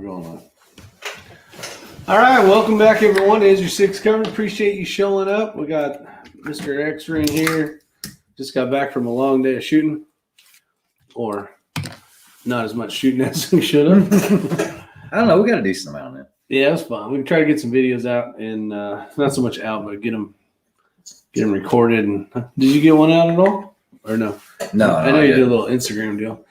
going on. All right, welcome back, everyone. Isyour6covered. Appreciate you showing up. We got Mr. X-Ring here. Just got back from a long day of shooting, or not as much shooting as we should have. I don't know. We got a decent amount in it. Yeah, it was fun. We tried to get some videos out, and not so much out, but get them recorded. And did you get one out at all, or no? No, I know you did a little Instagram deal.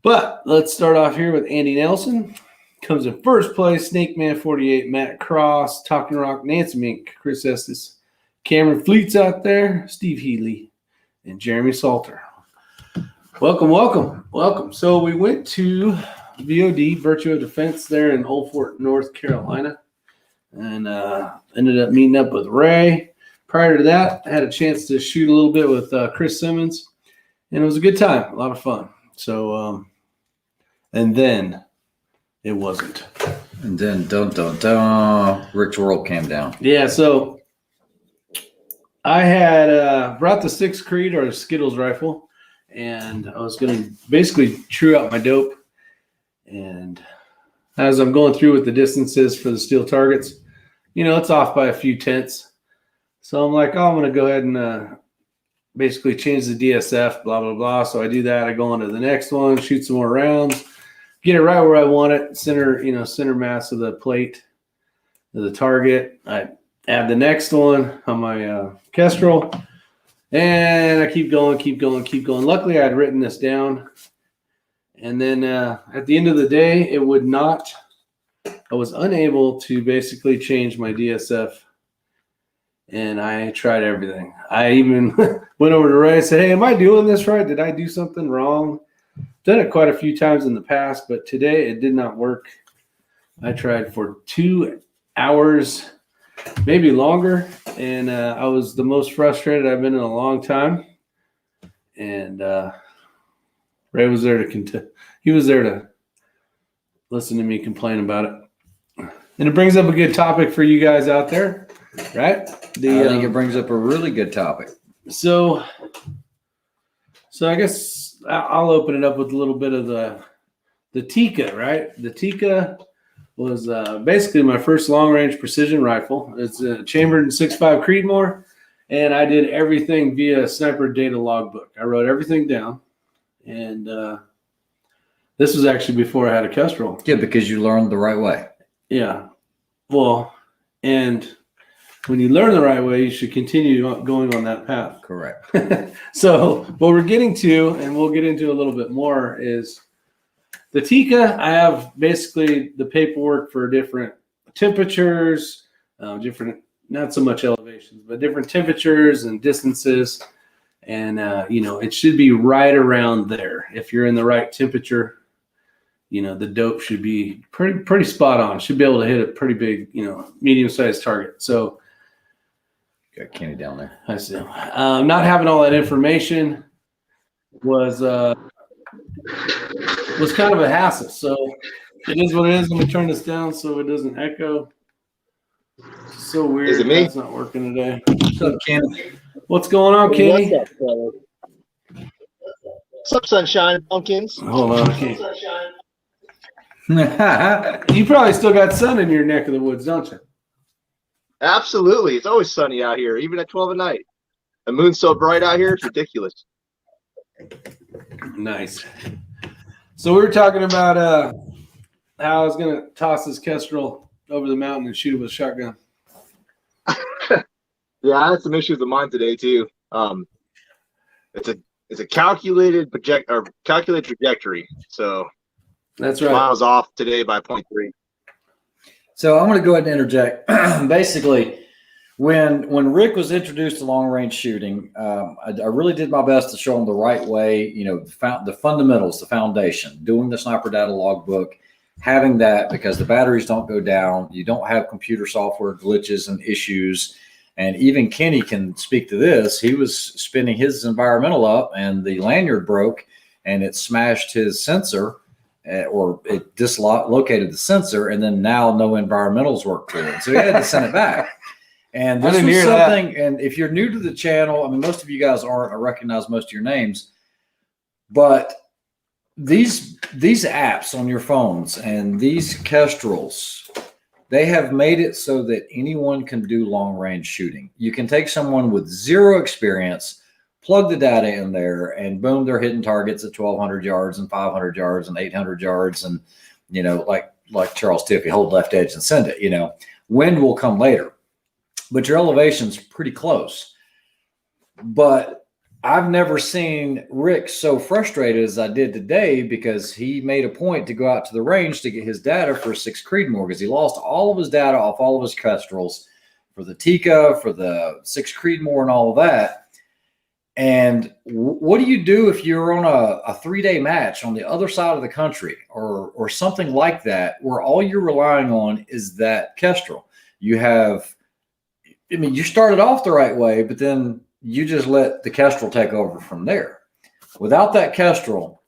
But let's start off here with Andy Nelson. Comes in first place, Snake Man 48, Matt Cross, Talking Rock, Nancy Mink, Chris Estes, Cameron Fleets out there, Steve Healy, and Jeremy Salter. Welcome, welcome, welcome. So we went to VOD, Virtue of Defense, there in Old Fort, North Carolina, and ended up meeting up with Ray. Prior to that, I had a chance to shoot a little bit with Chris Simmons, and it was a good time, a lot of fun. So, and then it wasn't. And then, Rick's World came down. Yeah, so I had brought the 6 Creed or Skittles rifle, and I was going to basically true out my dope. And as I'm going through with the distances for the steel targets, you know, it's off by a few tenths. So I'm like, oh, I'm going to go ahead and basically change the DSF, blah, blah, blah. So I do that. I go on to the next one, shoot some more rounds, get it right where I want it, center mass of the plate of the target. I add the next one on my Kestrel, and I keep going. Luckily, I had written this down. And then at the end of the day, I was unable to basically change my DSF. And I tried everything. I even went over to Ray and said, hey, am I doing this right? Did I do something wrong? Done it quite a few times in the past, but today it did not work. I tried for 2 hours, maybe longer, and I was the most frustrated I've been in a long time. And Ray was there he was there to listen to me complain about it. And it brings up a good topic for you guys out there, right? I think it brings up a really good topic. So I guess I'll open it up with a little bit of the Tikka, right? The Tikka was basically my first long-range precision rifle. It's a chambered in 6.5 Creedmoor, and I did everything via sniper data logbook. I wrote everything down, and this was actually before I had a Kestrel. Yeah, because you learned the right way. Yeah. Well, and when you learn the right way, you should continue going on that path. Correct. So what we're getting to, and we'll get into a little bit more, is the Tikka. I have basically the paperwork for different temperatures, different, not so much elevations, but different temperatures and distances. And, it should be right around there. If you're in the right temperature, the dope should be pretty spot on. Should be able to hit a pretty big, medium-sized target. So, got Kenny down there. I see. Not having all that information was kind of a hassle. So it is what it is. Let me turn this down so it doesn't echo. It's so weird. Is it me? It's not working today. What's up, Kenny? What's going on, Kenny? What's up, brother? What's up, sunshine pumpkins? Hold on, Kenny. You probably still got sun in your neck of the woods, don't you? Absolutely. It's always sunny out here, even at 12 at night. The moon's so bright out here, it's ridiculous. Nice. So we were talking about how I was going to toss this Kestrel over the mountain and shoot it with a shotgun. Yeah, I had some issues with mine today too. It's a calculated trajectory. So that's right. Miles off today by 0.3. So I'm going to go ahead and interject. Basically, when Rick was introduced to long range shooting, I really did my best to show him the right way. The fundamentals, the foundation, doing the sniper data logbook, having that because the batteries don't go down. You don't have computer software glitches and issues. And even Kenny can speak to this. He was spinning his environmental up, and the lanyard broke, and it smashed his sensor. Or it dislocated the sensor, and then now no environmentals work for it. So he had to send it back. And this was something, and if you're new to the channel, I mean, most of you guys aren't, I recognize most of your names, but these apps on your phones and these Kestrels, they have made it so that anyone can do long range shooting. You can take someone with zero experience, plug the data in there, and boom, they're hitting targets at 1,200 yards and 500 yards and 800 yards. And, you know, like Charles Tiffy, hold left edge and send it. You know, wind will come later, but your elevation's pretty close. But I've never seen Rick so frustrated as I did today, because he made a point to go out to the range to get his data for 6 Creedmoor, because he lost all of his data off all of his Kestrels for the Tika, for the 6 Creedmoor and all of that. And what do you do if you're on a 3-day match on the other side of the country or something like that, where all you're relying on is that Kestrel? You have, I mean, you started off the right way, but then you just let the Kestrel take over from there. Without that Kestrel,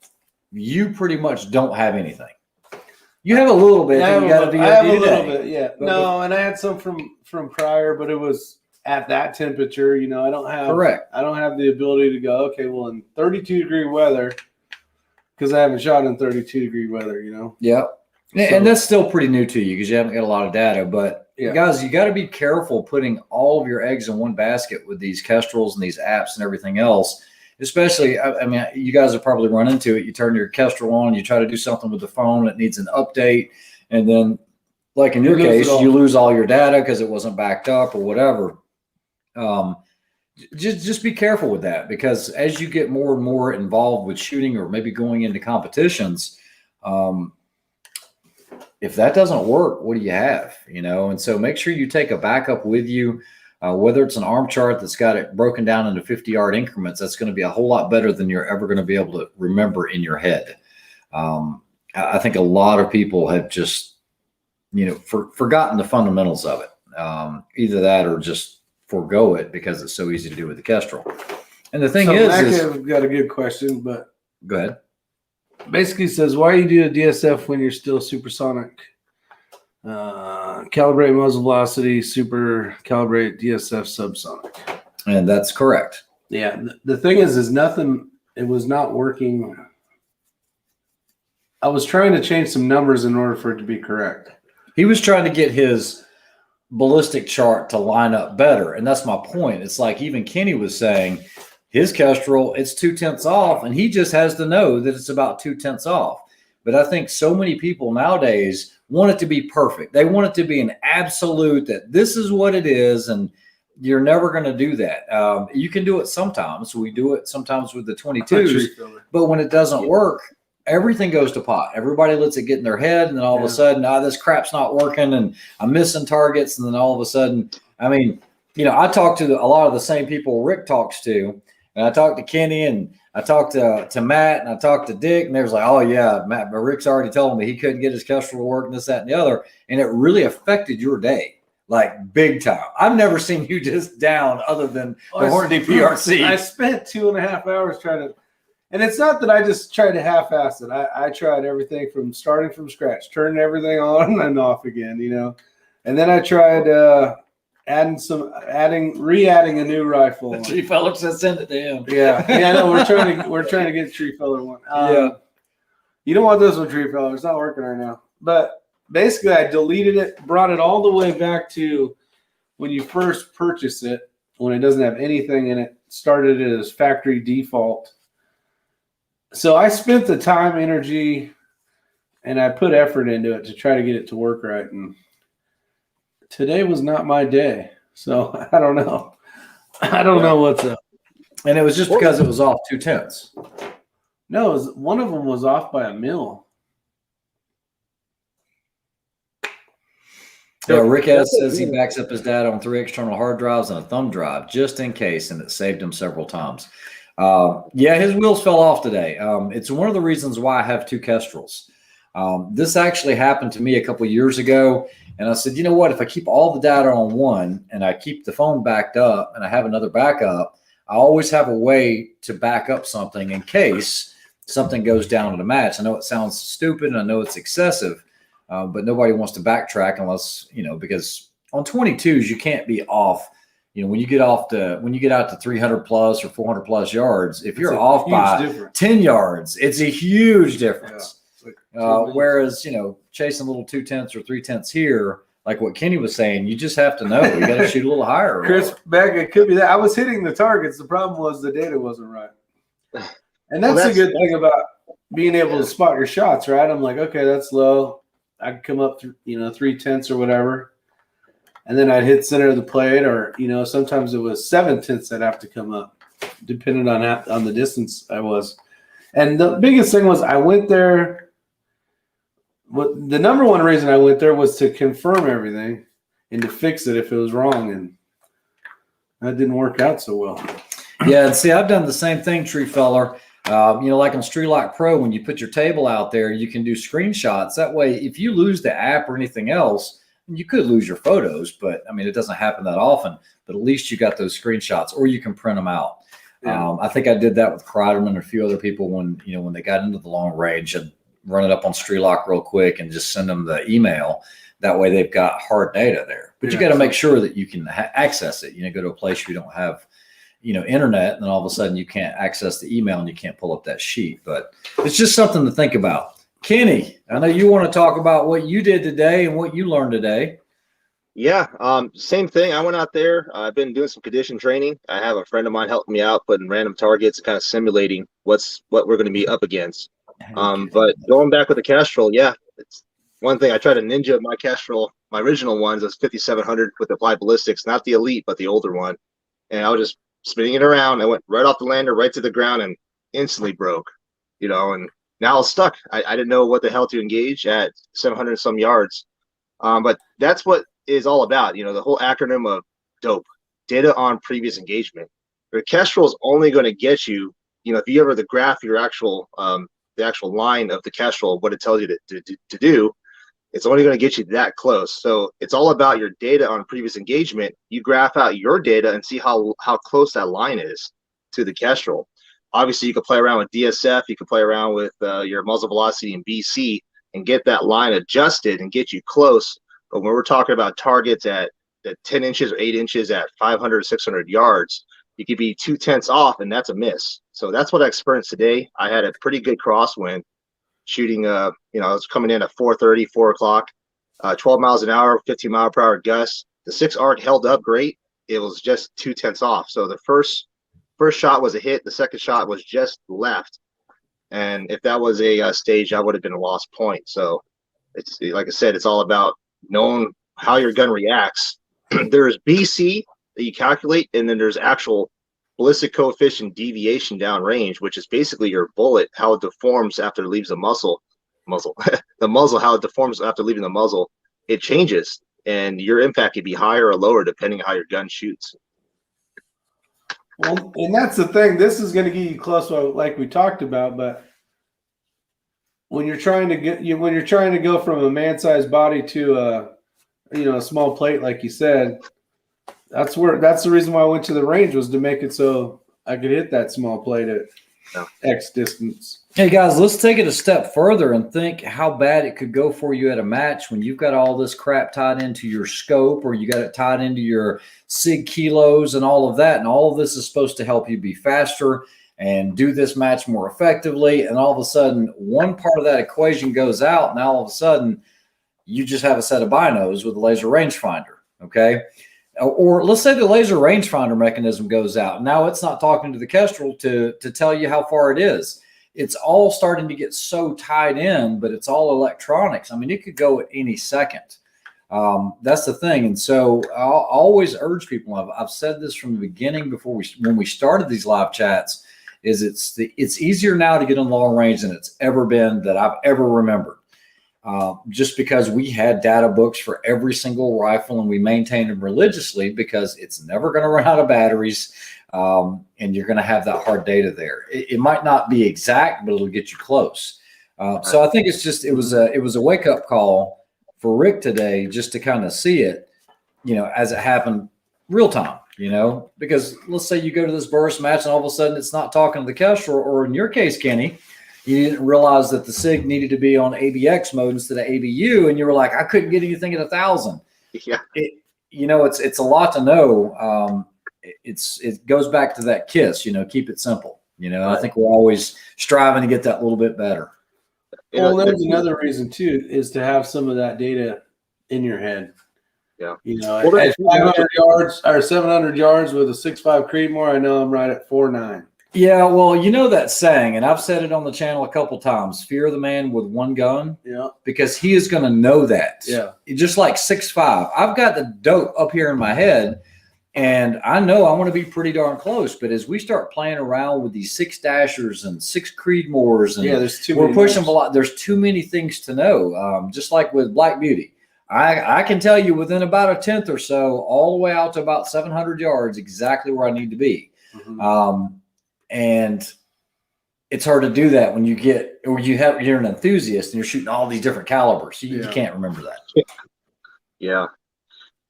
you pretty much don't have anything. You have a little bit. I have a little bit, yeah. But no, and I had some from prior, but it was at that temperature. You know, I don't have the ability to go, okay, well, in 32-degree weather, because I haven't shot in 32-degree weather. You know. Yeah, and that's still pretty new to you because you haven't got a lot of data, but. Yeah. Guys, you got to be careful putting all of your eggs in one basket with these Kestrels and these apps and everything else. Especially, I mean, you guys have probably run into it. You turn your Kestrel on, you try to do something with the phone that needs an update, and then, like in your case, you lose all your data because it wasn't backed up or whatever. Just be careful with that, because as you get more and more involved with shooting or maybe going into competitions, if that doesn't work, what do you have? You know, and so make sure you take a backup with you, whether it's an arm chart that's got it broken down into 50-yard increments. That's going to be a whole lot better than you're ever going to be able to remember in your head. I think a lot of people have just, you know, forgotten the fundamentals of it. Either that or just forego it because it's so easy to do with the Kestrel. And the thing I've got a good question, but go ahead. Basically says, why you do a DSF when you're still supersonic? Calibrate muzzle velocity, super calibrate DSF subsonic. And that's correct. Yeah. The thing is nothing, it was not working. I was trying to change some numbers in order for it to be correct. He was trying to get his ballistic chart to line up better. And that's my point. It's like even Kenny was saying, his Kestrel, it's 0.2 off, and he just has to know that it's about 0.2 off. But I think so many people nowadays want it to be perfect. They want it to be an absolute that this is what it is, and you're never going to do that. You can do it sometimes. We do it sometimes with the 22s, but when it doesn't work, everything goes to pot. Everybody lets it get in their head, and then all of a sudden, this crap's not working, and I'm missing targets, and then all of a sudden, I mean, you know, I talk to a lot of the same people Rick talks to. And I talked to Kenny, and I talked to Matt, and I talked to Dick, and they was like, oh, yeah, Matt, but Rick's already told me he couldn't get his Kestrel to work and this, that, and the other. And it really affected your day, like big time. I've never seen you just down other than the Hornady PRC. I spent 2.5 hours trying to, and it's not that I just tried to half-ass it. I tried everything from starting from scratch, turning everything on and off again, you know. And then I tried re-adding a new rifle. The tree feller said send it to him. Yeah, no, we're trying to get a tree feller one. You don't want this one, tree feller. It's not working right now. But basically, I deleted it, brought it all the way back to when you first purchase it, when it doesn't have anything in it. Started it as factory default. So I spent the time, energy, and I put effort into it to try to get it to work right. And today was not my day, so I don't know. I don't know what's up. And it was just because it was off 0.2. No, one of them was off by a mil. Yeah, Rick S says he backs up his data on 3 external hard drives and a thumb drive just in case, and it saved him several times. Yeah, his wheels fell off today. It's one of the reasons why I have 2 Kestrels. This actually happened to me a couple of years ago. And I said, you know what, if I keep all the data on one and I keep the phone backed up and I have another backup, I always have a way to back up something in case something goes down in a match. I know it sounds stupid and I know it's excessive, but nobody wants to backtrack unless, you know, because on 22s, you can't be off when you get out to 300 plus or 400 plus yards, if you're It's a off huge by difference. 10 yards, it's a huge difference. Yeah, it's like Whereas, chasing little 2/10 or 3/10 here, like what Kenny was saying, you just have to know you got to shoot a little higher. Chris, back, it could be that I was hitting the targets. The problem was the data wasn't right. And that's a good thing about being able to spot your shots, right? I'm like, okay, that's low. I can come up through, 3/10 or whatever. And then I'd hit center of the plate, or, sometimes it was 7/10 I'd have to come up, depending on the distance I was. And the biggest thing was I went there. The number one reason I went there was to confirm everything and to fix it if it was wrong, and that didn't work out so well. Yeah, and see, I've done the same thing, Tree Feller. Like on Streetlock Pro, when you put your table out there, you can do screenshots. That way, if you lose the app or anything else, you could lose your photos, but it doesn't happen that often. But at least you got those screenshots, or you can print them out. Yeah. I think I did that with Kreiderman and a few other people when they got into the long range, and run it up on Streetlock real quick and just send them the email. That way they've got hard data there. But you got to make sure that you can access it. Go to a place where you don't have, internet, and then all of a sudden you can't access the email and you can't pull up that sheet. But it's just something to think about. Kenny, I know you want to talk about what you did today and what you learned today. Yeah, same thing. I went out there. I've been doing some condition training. I have a friend of mine helping me out, putting random targets, kind of simulating what we're going to be up against. But going back with the Kestrel, it's one thing. I tried to ninja my Kestrel. My original ones was 5700 with applied ballistics, not the elite, but the older one. And I was just spinning it around. I went right off the lander, right to the ground, and instantly broke. And now I was stuck. I didn't know what the hell to engage at 700 some yards. But that's what is all about. The whole acronym of DOPE, data on previous engagement. The Kestrel is only going to get you. If you ever graph your actual the actual line of the Kestrel, what it tells you to do, it's only going to get you that close. So it's all about your data on previous engagement. You graph out your data and see how close that line is to the Kestrel. Obviously, you can play around with DSF. You can play around with your muzzle velocity and BC and get that line adjusted and get you close. But when we're talking about targets at 10 inches or 8 inches at 500, 600 yards, you could be 2/10 off, and that's a miss. So that's what I experienced today. I had a pretty good crosswind shooting. I was coming in at 4:30, 4 o'clock, 12 miles an hour, 15 mile per hour gusts. The 6 arc held up great. It was just 2/10 off. So the first shot was a hit. The second shot was just left. And if that was a stage, I would have been a lost point. So it's like I said, it's all about knowing how your gun reacts. There's BC that you calculate, and then there's actual ballistic coefficient deviation downrange, which is basically your bullet, how it deforms after it leaves the the muzzle, how it deforms after leaving the muzzle. It changes, and your impact could be higher or lower depending on how your gun shoots. Well, and that's the thing. This is going to get you close, like we talked about. But when you're trying to go from a man-sized body to a small plate, like you said, that's the reason why I went to the range, was to make it so I could hit that small plate at X distance. Hey guys, let's take it a step further and think how bad it could go for you at a match when you've got all this crap tied into your scope, or you got it tied into your SIG kilos and all of that. And all of this is supposed to help you be faster and do this match more effectively. And all of a sudden, one part of that equation goes out, and all of a sudden, you just have a set of binos with a laser rangefinder. Okay. Or let's say the laser rangefinder mechanism goes out. Now it's not talking to the Kestrel to tell you how far it is. It's all starting to get so tied in, but it's all electronics. It could go at any second. That's the thing. And so I'll always urge people, I've said this from the beginning when we started these live chats, is it's easier now to get on long range than it's ever been that I've ever remembered. Just because we had data books for every single rifle, and we maintained them religiously, because it's never going to run out of batteries, and you're going to have that hard data there. It might not be exact, but it'll get you close. So I think it was a wake up call for Rick today, just to kind of see it, as it happened real time. Because let's say you go to this burst match and all of a sudden it's not talking to the Kestrel, or in your case, Kenny, you didn't realize that the SIG needed to be on ABX mode instead of ABU, and you were like, I couldn't get anything at 1,000. Yeah. it's a lot to know. It goes back to that KISS, keep it simple. I think we're always striving to get that little bit better. Well, there's another reason too, is to have some of that data in your head. Yeah. At 500 yards or 700 yards with a 6.5 Creedmoor, I know I'm right at 4.9. Yeah, well, that saying, and I've said it on the channel a couple times, fear the man with one gun. Yeah. Because he is going to know that. Yeah. Just like 6.5. I've got the dope up here in my head, and I know I want to be pretty darn close. But as we start playing around with these 6-dashers and 6 Creedmoors, and we're pushing a lot, there's too many things to know. Just like with Black Beauty. I can tell you within about a 10th or so, all the way out to about 700 yards, exactly where I need to be. Mm-hmm. And it's hard to do that when you're an enthusiast and you're shooting all these different calibers. You can't remember that. Yeah.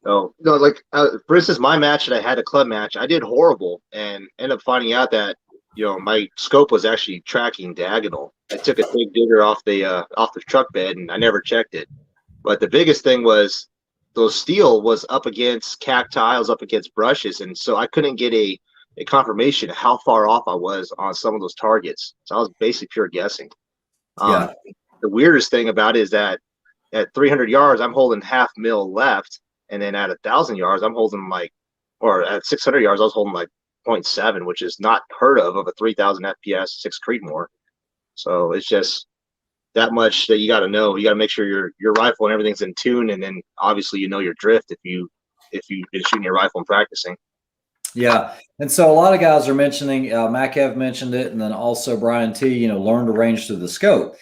Oh, no, like, for instance, my match that I had, a club match, I did horrible and ended up finding out that, my scope was actually tracking diagonal. I took a big digger off the truck bed and I never checked it. But the biggest thing was those steel was up against cacti, was up against brushes. And so I couldn't get a confirmation of how far off I was on some of those targets. So I was basically pure guessing. The weirdest thing about it is that at 300 yards, I'm holding 0.5 mil left. And then at 1,000 yards, I'm holding or at 600 yards, I was holding 0.7, which is not heard of a 3,000 FPS 6 Creedmoor. So it's just that much that you got to know. You got to make sure your rifle and everything's in tune, and then obviously your drift if you've been shooting your rifle and practicing. Yeah, and so a lot of guys are mentioning, Makev mentioned it, and then also Brian T. Learn to range through the scope.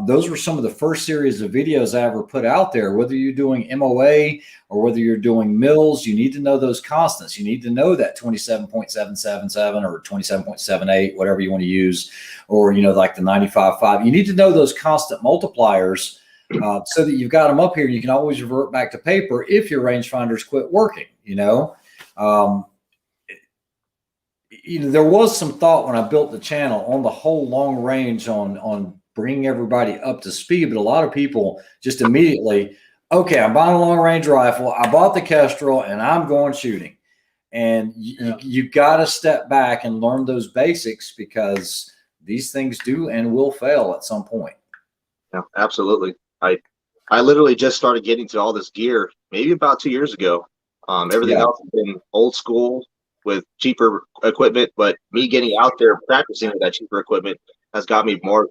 Those were some of the first series of videos I ever put out there. Whether you're doing MOA or whether you're doing mills, you need to know those constants. You need to know that 27.777 or 27.78, whatever you want to use, or, like the 95.5. You need to know those constant multipliers so that you've got them up here. And you can always revert back to paper if your rangefinders quit working, there was some thought when I built the channel on the whole long range on bringing everybody up to speed, but a lot of people just immediately, okay, I'm buying a long range rifle, I bought the Kestrel, and I'm going shooting. And you got to step back and learn those basics, because these things do and will fail at some point. Yeah, absolutely. I literally just started getting to all this gear maybe about 2 years ago. Everything else has been old school with cheaper equipment, but me getting out there practicing with that cheaper equipment has got me more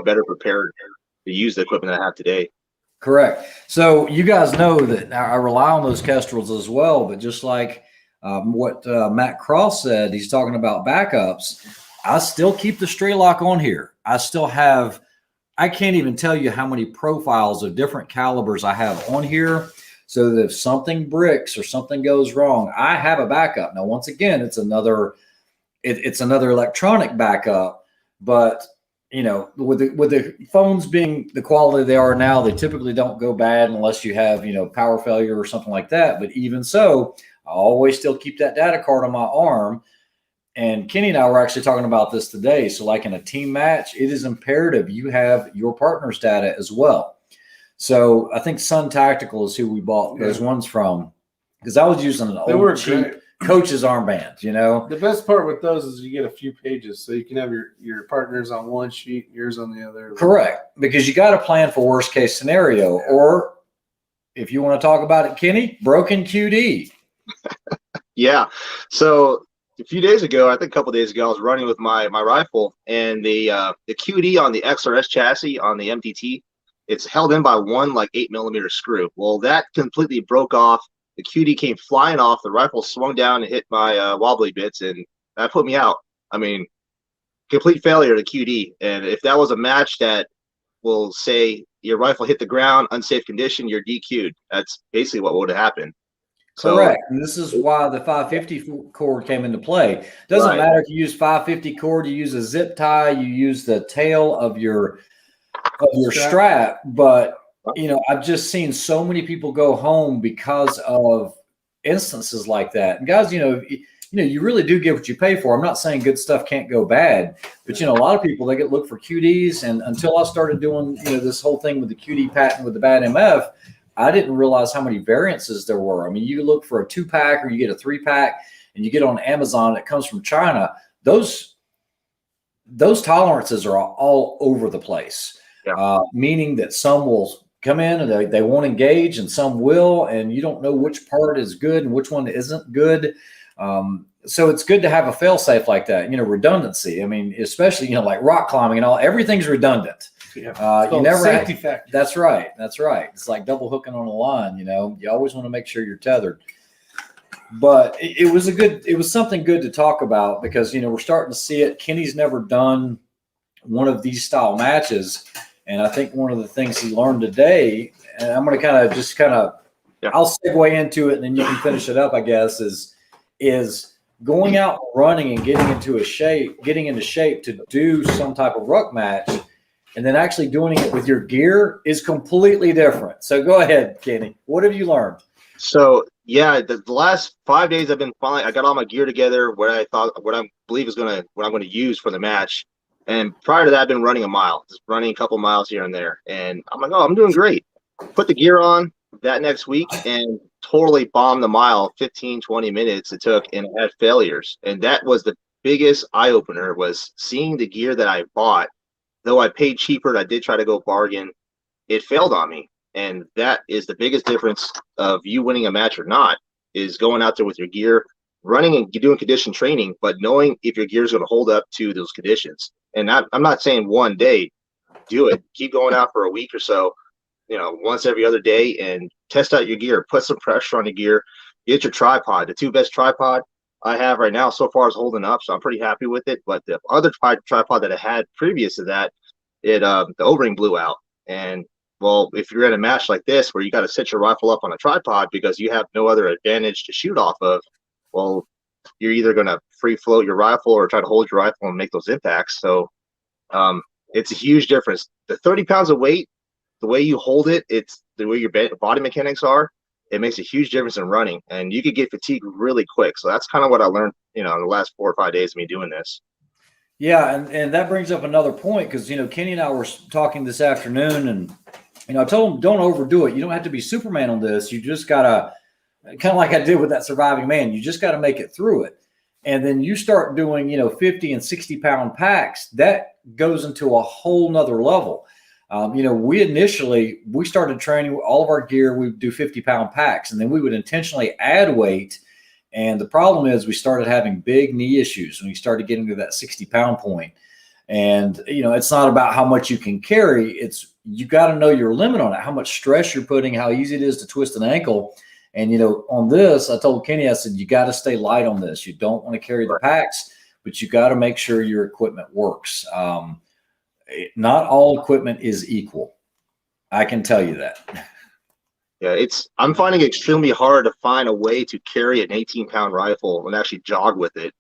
better prepared to use the equipment that I have today. Correct. So you guys know that I rely on those Kestrels as well, but just like what Matt Cross said, he's talking about backups. I still keep the stray lock on here. I still have, I can't even tell you how many profiles of different calibers I have on here, so that if something bricks or something goes wrong, I have a backup. Now, once again, it's another electronic backup. But with the phones being the quality they are now, they typically don't go bad unless you have power failure or something like that. But even so, I always still keep that data card on my arm. And Kenny and I were actually talking about this today. So like in a team match, it is imperative you have your partner's data as well. So I think Sun Tactical is who we bought those ones from, because I was using an old cheap coach's armband. The best part with those is you get a few pages, so you can have your partners on one sheet, yours on the other. Correct, because you got to plan for worst case scenario, or if you want to talk about it, Kenny, broken QD. Yeah. So a few days ago, I think a couple of days ago, I was running with my rifle, and the QD on the XRS chassis on the MDT, it's held in by one 8mm screw. Well, that completely broke off. The QD came flying off. The rifle swung down and hit my wobbly bits, and that put me out. I mean, complete failure to QD. And if that was a match that will say your rifle hit the ground, unsafe condition, you're DQ'd. That's basically what would have happened. Correct. And this is why the 550 cord came into play. Doesn't matter if you use 550 cord, you use a zip tie, you use the tail of your strap, but I've just seen so many people go home because of instances like that. And guys, you really do get what you pay for. I'm not saying good stuff can't go bad, but a lot of people, they look for QDs, and until I started doing this whole thing with the QD patent with the bad MF, I didn't realize how many variances there were. I mean, you look for a 2-pack or you get a 3-pack and you get on Amazon, it comes from China. Those tolerances are all over the place, meaning that some will come in and they won't engage and some will, and you don't know which part is good and which one isn't good. So it's good to have a fail safe like that, redundancy. I mean, especially, like rock climbing and all, everything's redundant. Yeah. You never safety factor. That's right. It's like double hooking on a line. You always want to make sure you're tethered. But it was something good to talk about because, we're starting to see it. Kenny's never done one of these style matches. And I think one of the things he learned today, and I'm going to I'll segue into it and then you can finish it up, I guess, is going out running and getting into shape to do some type of ruck match, and then actually doing it with your gear is completely different. So go ahead, Kenny. What have you learned? So yeah, the last 5 days I got all my gear together, what I believe is what I'm going to use for the match. And prior to that, I've been running a mile, just running a couple miles here and there. And I'm like, oh, I'm doing great. Put the gear on that next week and totally bombed the mile, 15, 20 minutes it took, and I had failures. And that was the biggest eye opener, was seeing the gear that I bought. Though I paid cheaper and I did try to go bargain, it failed on me. And that is the biggest difference of you winning a match or not, is going out there with your gear, running and doing condition training, but knowing if your gear is going to hold up to those conditions. And I'm not saying one day, do it. Keep going out for a week or so, once every other day, and test out your gear. Put some pressure on the gear. Get your tripod. The 2 best tripod I have right now so far is holding up, so I'm pretty happy with it. But the other tripod that I had previous to that, the O-ring blew out. And well, if you're in a match like this where you got to set your rifle up on a tripod because you have no other advantage to shoot off of, well, you're either going to free float your rifle or try to hold your rifle and make those impacts. So it's a huge difference. The 30 pounds of weight, the way you hold it, it's the way your body mechanics are. It makes a huge difference in running, and you could get fatigued really quick. So that's kind of what I learned, in the last 4 or 5 days of me doing this. Yeah, and that brings up another point because, Kenny and I were talking this afternoon, and, I told him don't overdo it. You don't have to be Superman on this. You just got to, kind of like I did with that surviving man, you just got to make it through it. And then you start doing, 50 and 60 pound packs, that goes into a whole nother level. We started training all of our gear. We would do 50-pound packs, and then we would intentionally add weight. And the problem is we started having big knee issues when we started getting to that 60-pound point. And, it's not about how much you can carry. You got to know your limit on it, how much stress you're putting, how easy it is to twist an ankle. And, on this, I told Kenny, I said, you got to stay light on this. You don't want to carry the packs, but you got to make sure your equipment works. Not all equipment is equal. I can tell you that. Yeah, I'm finding it extremely hard to find a way to carry an 18-pound rifle and actually jog with it.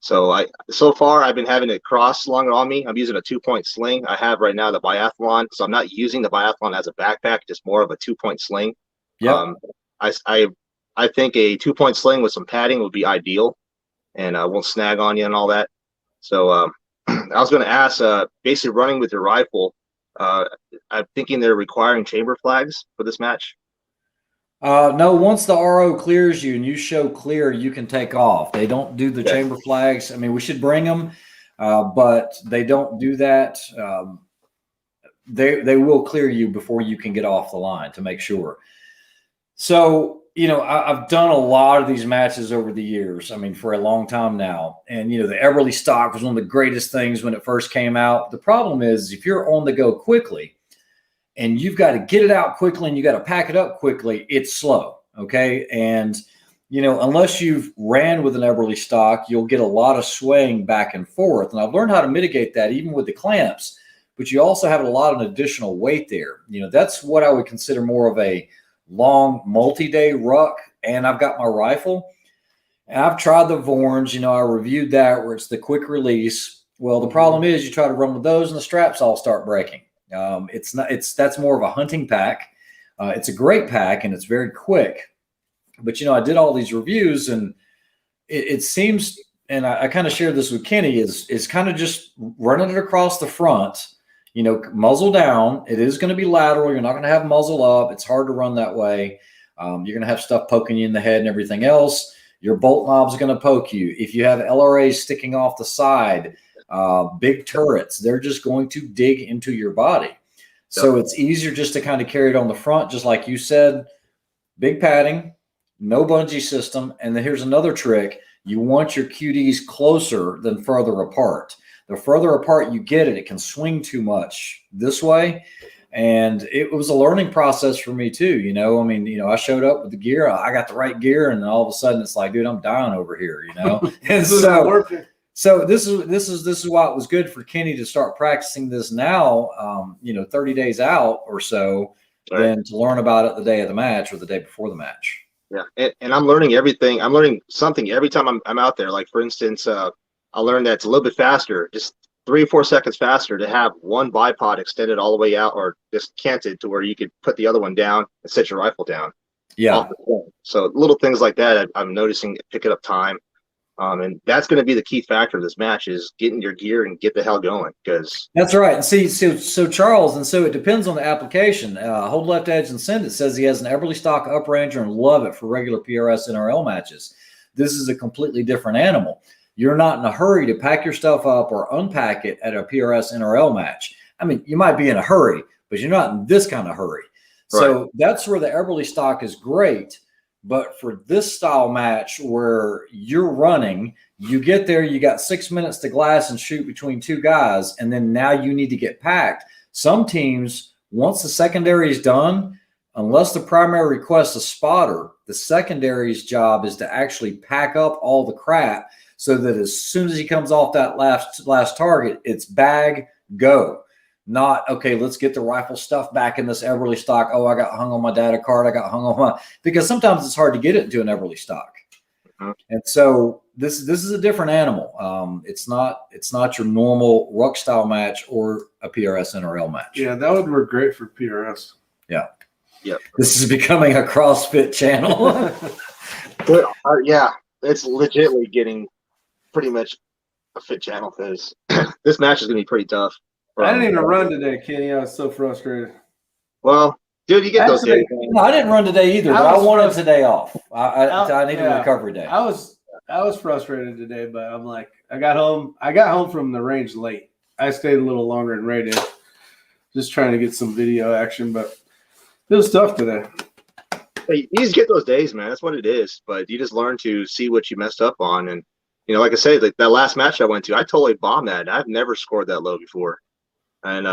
So far I've been having it cross longer on me. I'm using a 2-point sling. I have right now the biathlon, so I'm not using the biathlon as a backpack, just more of a 2-point sling. Yeah. I think a 2-point sling with some padding would be ideal, and won't snag on you and all that. So I was going to ask, basically running with your rifle, I'm thinking they're requiring chamber flags for this match. No, once the RO clears you and you show clear, you can take off. They don't do the chamber flags. I mean, we should bring them, but they don't do that. They will clear you before you can get off the line to make sure. So, I've done a lot of these matches over the years. I mean, for a long time now. And, the Eberly stock was one of the greatest things when it first came out. The problem is if you're on the go quickly and you've got to get it out quickly and you got to pack it up quickly, it's slow. Okay. And, unless you've ran with an Eberly stock, you'll get a lot of swaying back and forth. And I've learned how to mitigate that even with the clamps, but you also have a lot of additional weight there. That's what I would consider more of a long multi-day ruck. And I've got my rifle and I've tried the Vorns, I reviewed that where it's the quick release. Well, the problem is you try to run with those and the straps all start breaking. That's more of a hunting pack. It's a great pack and it's very quick, but I did all these reviews and it seems, and I kind of shared this with Kenny, is kind of just running it across the front, muzzle down. It is going to be lateral. You're not going to have muzzle up. It's hard to run that way. You're going to have stuff poking you in the head and everything else. Your bolt knob's going to poke you. If you have LRAs sticking off the side, big turrets, they're just going to dig into your body. So it's easier just to kind of carry it on the front, just like you said, big padding, no bungee system. And then here's another trick. You want your QDs closer than further apart. The further apart you get it, it can swing too much this way. And it was a learning process for me too. I showed up with the gear, I got the right gear, and all of a sudden it's like, dude, I'm dying over here, And so this is why it was good for Kenny to start practicing this now, 30 days out or so, than to learn about it the day of the match or the day before the match. Yeah, and I'm learning everything. I'm learning something every time I'm out there. Like, for instance, I learned that it's a little bit faster, just 3 or 4 seconds faster to have one bipod extended all the way out or just canted to where you could put the other one down and set your rifle down. Yeah. So little things like that, I'm noticing picking up time. And that's going to be the key factor of this match, is getting your gear and get the hell going. Because that's right. And see, so Charles, and so it depends on the application. Hold Left Edge and Send It says he has an Everly stock Upranger and love it for regular PRS NRL matches. This is a completely different animal. You're not in a hurry to pack your stuff up or unpack it at a PRS NRL match. I mean, you might be in a hurry, but you're not in this kind of hurry. Right. So that's where the Everly stock is great. But for this style match where you're running, you get there, you got 6 minutes to glass and shoot between 2 guys, and then now you need to get packed. Some teams, once the secondary is done, unless the primary requests a spotter, the secondary's job is to actually pack up all the crap so that as soon as he comes off that last target, it's bag, go. Not, okay, let's get the rifle stuff back in this Everly stock. Oh, I got hung on my data card. I got hung on my, because sometimes it's hard to get it into an Everly stock. And so this is a different animal. It's not your normal ruck style match or a PRS NRL match. Yeah, that would work great for PRS. Yeah. Yep. This is becoming a CrossFit channel. Yeah, it's legitimately getting pretty much a fit channel, because this match is going to be pretty tough. I didn't even run today, Kenny. I was so frustrated. Well, dude, you get those days. No, I didn't run today either, but I wanted today off. I needed a recovery day. I was frustrated today, but I'm like, I got home from the range late. I stayed a little longer and rated, just trying to get some video action, but it was tough today. Hey, you just get those days, man. That's what it is. But you just learn to see what you messed up on. And, like I say, like that last match I went to, I totally bombed that. I've never scored that low before. And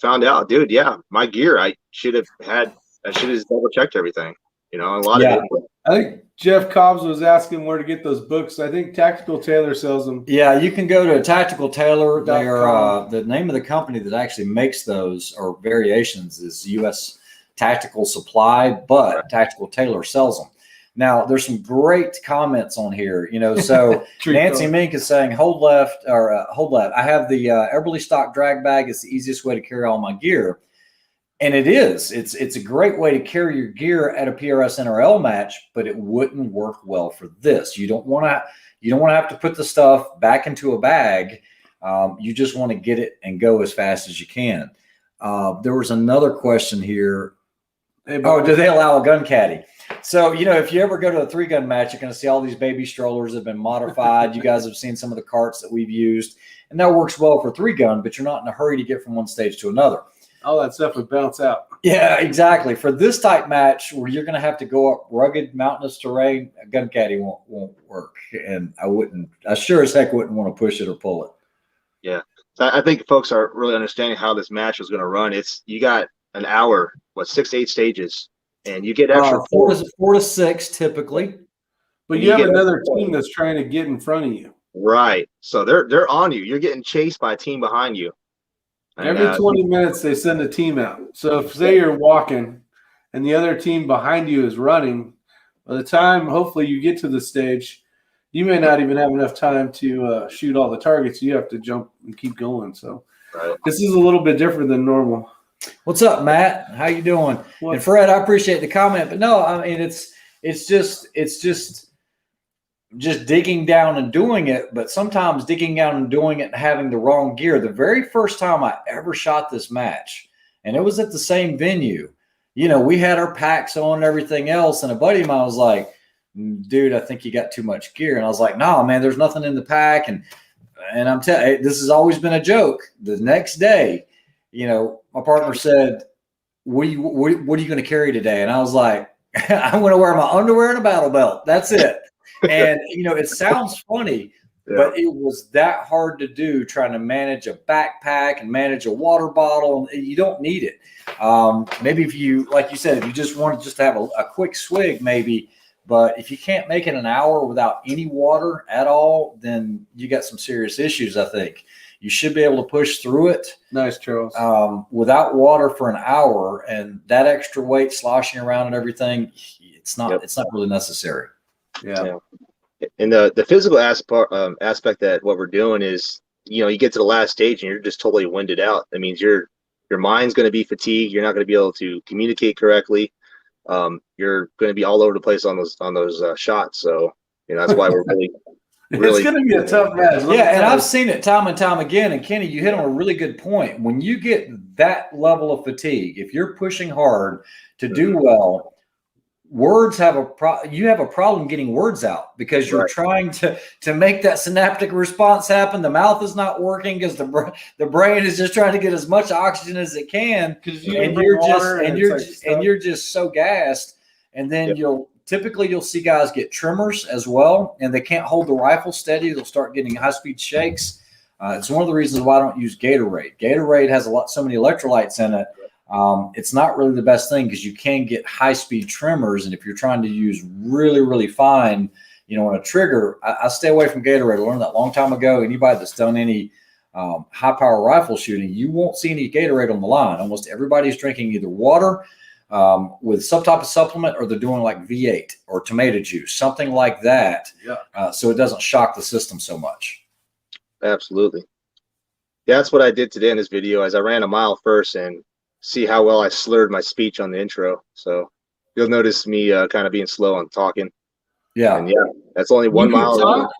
found out, dude, yeah, my gear, I should have double checked everything. A lot of it. I think Jeff Cobbs was asking where to get those books. I think Tactical Tailor sells them. Yeah, you can go to Tactical Tailor. They are the name of the company that actually makes those or variations is U.S. Tactical Supply, but Tactical Tailor sells them. Now, there's some great comments on here. So Nancy Mink is saying, hold left. I have the Everly stock drag bag. It's the easiest way to carry all my gear. And it is. It's a great way to carry your gear at a PRS NRL match, but it wouldn't work well for this. You don't want to have to put the stuff back into a bag. You just want to get it and go as fast as you can. There was another question here. Do they allow a gun caddy? So, if you ever go to a 3-gun match, you're going to see all these baby strollers that have been modified. You guys have seen some of the carts that we've used, and that works well for 3-gun, but you're not in a hurry to get from one stage to another. All that stuff would bounce out. Yeah, exactly. For this type match where you're going to have to go up rugged mountainous terrain, a gun caddy won't work. And I sure as heck wouldn't want to push it or pull it. Yeah. So I think folks are really understanding how this match is going to run. You got an hour, 6 to 8 stages, and you get extra 4 to 6 typically. But you have another team that's trying to get in front of you. Right. So they're on you. You're getting chased by a team behind you. And, every 20 minutes they send a team out. So if say you're walking and the other team behind you is running, by the time hopefully you get to the stage, you may not even have enough time to shoot all the targets. You have to jump and keep going. So This is a little bit different than normal. What's up, Matt? How you doing? And Fred, I appreciate the comment, but no, I mean it's just just digging down and doing it, but sometimes digging down and doing it and having the wrong gear. The very first time I ever shot this match, and it was at the same venue, you know, we had our packs on and everything else. And a buddy of mine was like, dude, I think you got too much gear. And I was like, no, man, there's nothing in the pack. And I'm telling you, this has always been a joke. The next day, you know, my partner said, what are you going to carry today? And I was like, I'm going to wear my underwear and a battle belt. That's it. And, you know, it sounds funny, but it was that hard to do, trying to manage a backpack and manage a water bottle. You don't need it. Maybe if you, like you said, if you just wanted just to have a quick swig, maybe. But if you can't make it an hour without any water at all, then you got some serious issues, I think. You should be able to push through it. Nice, Charles. Without water for an hour, and that extra weight sloshing around and everything, it's not really necessary. Yeah. And the physical aspect that what we're doing is, you know, you get to the last stage and you're just totally winded out. That means your mind's going to be fatigued. You're not going to be able to communicate correctly. You're going to be all over the place on those shots. So, you know, that's why we're really it's going to be a tough match. Yeah, and I've seen it time and time again. And Kenny, you hit on a really good point. When you get that level of fatigue, if you're pushing hard to do well, words have you have a problem getting words out, because you're trying to make that synaptic response happen. The mouth is not working because the brain is just trying to get as much oxygen as it can, and you're just so gassed. And then you'll see guys get tremors as well, and they can't hold the rifle steady. They'll start getting high-speed shakes. It's one of the reasons why I don't use Gatorade. Gatorade has so many electrolytes in it. It's not really the best thing, because you can get high-speed tremors. And if you're trying to use really, really fine, you know, on a trigger, I stay away from Gatorade. I learned that a long time ago. Anybody that's done any high-power rifle shooting, you won't see any Gatorade on the line. Almost everybody's drinking either water with some type of supplement, or they're doing like V8 or tomato juice, something like that. So it doesn't shock the system so much. Absolutely. Yeah, that's what I did today in this video. As I ran a mile first, and see how well I slurred my speech on the intro. So you'll notice me kind of being slow on talking. Yeah. And that's only 1 mile.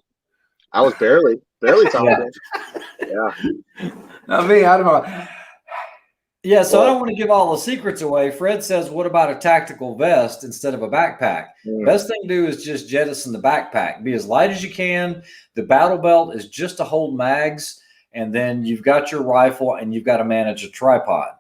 I was barely talking. Not me. I don't know. Yeah, so I don't want to give all the secrets away. Fred says, what about a tactical vest instead of a backpack? Best thing to do is just jettison the backpack. Be as light as you can. The battle belt is just to hold mags, and then you've got your rifle, and you've got to manage a tripod.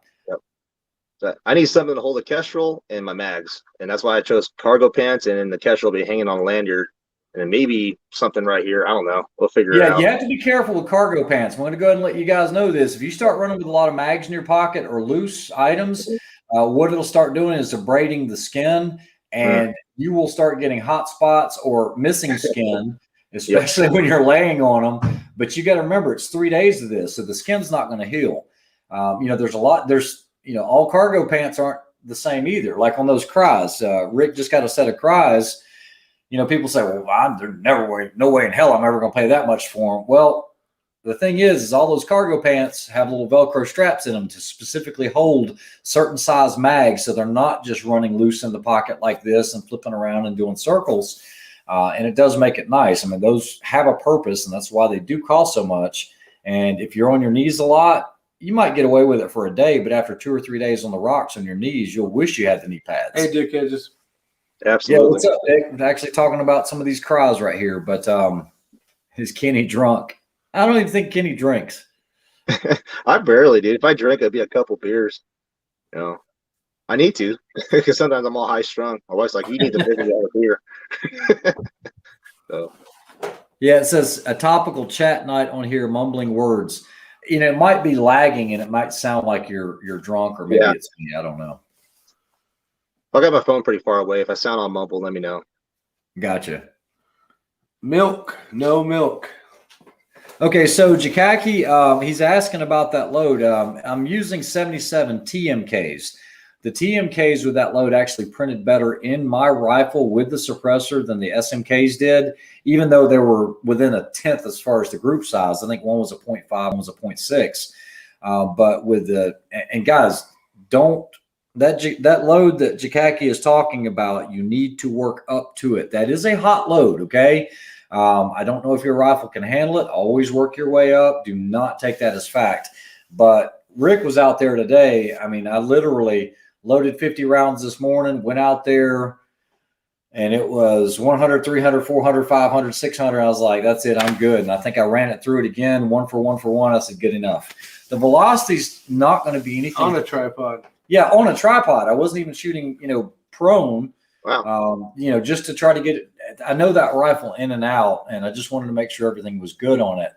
So I need something to hold a kestrel and my mags, and that's why I chose cargo pants, and then the kestrel will be hanging on a lanyard, and then maybe something right here. I don't know. We'll figure it out. Yeah, you have to be careful with cargo pants. I'm going to go ahead and let you guys know this. If you start running with a lot of mags in your pocket or loose items, what it'll start doing is abrading the skin, and you will start getting hot spots or missing skin, especially when you're laying on them. But you got to remember, it's 3 days of this, so the skin's not going to heal. You know, all cargo pants aren't the same either. Like on those Cries, Rick just got a set of Cries. You know, people say, well, there's no way in hell I'm ever going to pay that much for them. Well, the thing is all those cargo pants have little Velcro straps in them to specifically hold certain size mags, so they're not just running loose in the pocket like this and flipping around and doing circles. And it does make it nice. I mean, those have a purpose, and that's why they do cost so much. And if you're on your knees a lot, you might get away with it for a day, but after 2 or 3 days on the rocks on your knees, you'll wish you had the knee pads. Hey, Duke, absolutely. Yeah, what's up, Dick? I'm actually talking about some of these Cries right here, but is Kenny drunk? I don't even think Kenny drinks. I barely did. If I drink, it'd be a couple beers. You know, I need to, because sometimes I'm all high strung. My wife's like, you need to figure out a beer. So. Yeah, it says a topical chat night on here, mumbling words. You know, it might be lagging, and it might sound like you're drunk, or maybe it's me. I don't know. I got my phone pretty far away. If I sound all mumbled, let me know. Gotcha. Milk, no milk. Okay, so Jakaki, he's asking about that load. I'm using 77 TMKs. The TMKs with that load actually printed better in my rifle with the suppressor than the SMKs did, even though they were within a tenth as far as the group size. I think one was a 0.5, one was a 0.6. But with and guys, that load that Jakaki is talking about, you need to work up to it. That is a hot load, okay? I don't know if your rifle can handle it. Always work your way up. Do not take that as fact. But Rick was out there today. I mean, I literally loaded 50 rounds this morning, went out there, and it was 100, 300, 400, 500, 600. I was like, that's it. I'm good. And I think I ran it through it again, one for one. I said, good enough. The velocity's not going to be anything. On a tripod. Yeah, on a tripod. I wasn't even shooting, prone. Wow. Just to try to get it. I know that rifle in and out, and I just wanted to make sure everything was good on it.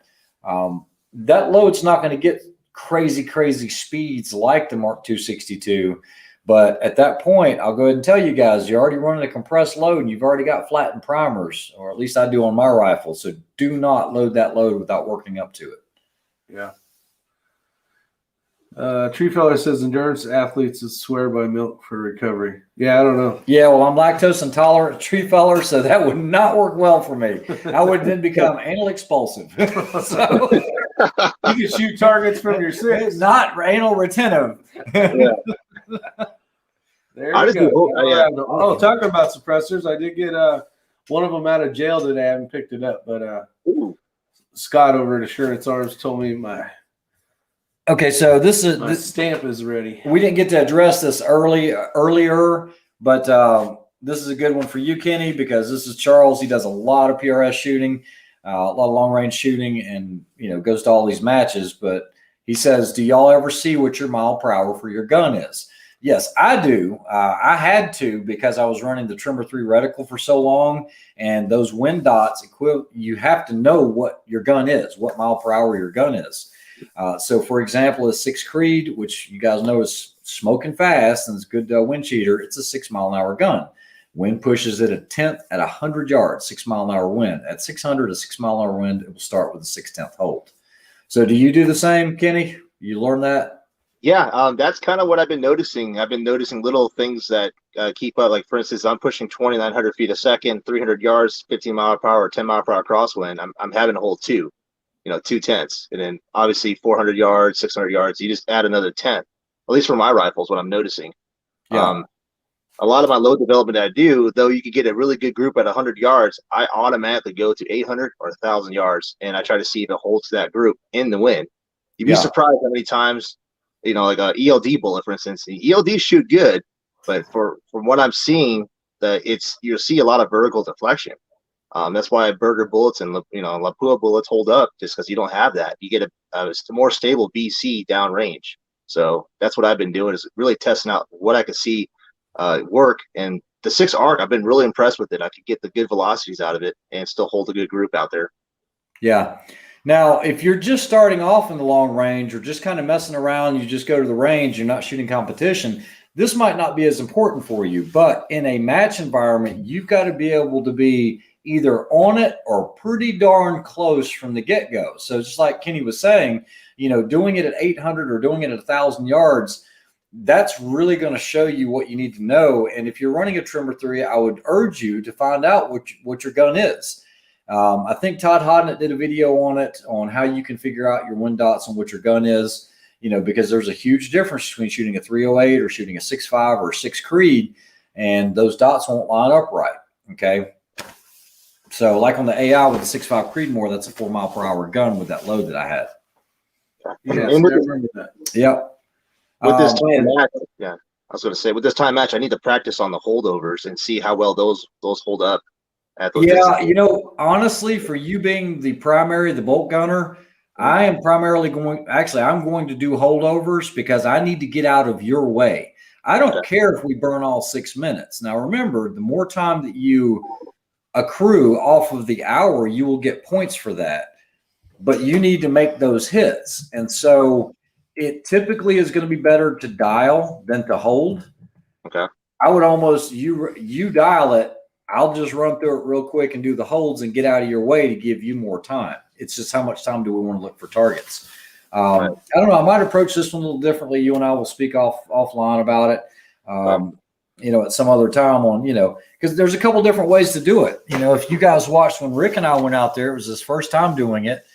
That load's not going to get crazy speeds like the Mark 262. But at that point, I'll go ahead and tell you guys, you're already running a compressed load and you've already got flattened primers, or at least I do on my rifle. So do not load that load without working up to it. Yeah. Tree Feller says endurance athletes swear by milk for recovery. Yeah, I don't know. Yeah, well, I'm lactose intolerant, Tree Feller, so that would not work well for me. I would then become anal expulsive. So you can shoot targets from your six. Not anal retentive. Yeah. There you go. Talking about suppressors, I did get one of them out of jail today. I haven't picked it up, but Scott over at Assurance Arms told me my stamp is ready. We didn't get to address this earlier, but this is a good one for you, Kenny, because this is Charles. He does a lot of PRS shooting, a lot of long range shooting, and goes to all these matches. But he says, "Do y'all ever see what your mile per hour for your gun is?" Yes, I do. I had to because I was running the Trimmer 3 reticle for so long, and those wind dots you have to know what your gun is, what mile per hour your gun is. So, for example, a 6 Creed, which you guys know is smoking fast and is a good wind cheater, it's a 6 mile an hour gun. Wind pushes it a tenth at 100 yards, 6 mile an hour wind. At 600, a 6 mile an hour wind, it will start with a 6/10 hold. So, do you do the same, Kenny? You learn that? Yeah, that's kind of what I've been noticing. I've been noticing little things that keep up. Like, for instance, I'm pushing 2,900 feet a second, 300 yards, 15 mile per hour, 10 mile per hour crosswind. I'm having to hold 2/10, and then obviously 400 yards, 600 yards. You just add another 10. At least for my rifles, what I'm noticing. Yeah. A lot of my load development that I do, though, you could get a really good group at 100 yards. I automatically go to 800 or 1,000 yards, and I try to see if it holds that group in the wind. You'd be surprised how many times. Like a ELD bullet, for instance. The ELDs shoot good, but from what I'm seeing, you'll see a lot of vertical deflection. That's why Burger bullets and Lapua bullets hold up, just because you don't have that. You get a more stable BC downrange. So that's what I've been doing, is really testing out what I could see work. And the 6 ARC, I've been really impressed with it. I could get the good velocities out of it and still hold a good group out there. Yeah. Now, if you're just starting off in the long range or just kind of messing around, you just go to the range, you're not shooting competition, this might not be as important for you. But in a match environment, you've got to be able to be either on it or pretty darn close from the get-go. So just like Kenny was saying, doing it at 800 or doing it at 1,000 yards, that's really going to show you what you need to know. And if you're running a Trimmer 3, I would urge you to find out what your gun is. I think Todd Hodnett did a video on it, on how you can figure out your wind dots and what your gun is, because there's a huge difference between shooting a 308 or shooting a 6.5 or a 6 Creed, and those dots won't line up right. Okay. So like on the AI with the 6.5 Creedmoor, that's a 4 mile per hour gun with that load that I had. Yeah, I remember that. Yep. With this time match, I was going to say, with this time match, I need to practice on the holdovers and see how well those hold up. Honestly, for you being the bolt gunner, I am primarily I'm going to do holdovers because I need to get out of your way. I don't care if we burn all 6 minutes. Now, remember, the more time that you accrue off of the hour, you will get points for that, but you need to make those hits. And so it typically is going to be better to dial than to hold. Okay. I would almost, you dial it, I'll just run through it real quick and do the holds and get out of your way to give you more time. It's just how much time do we want to look for targets? I don't know. I might approach this one a little differently. You and I will speak offline about it, at some other time on, because there's a couple different ways to do it. If you guys watched when Rick and I went out there, it was his first time doing it.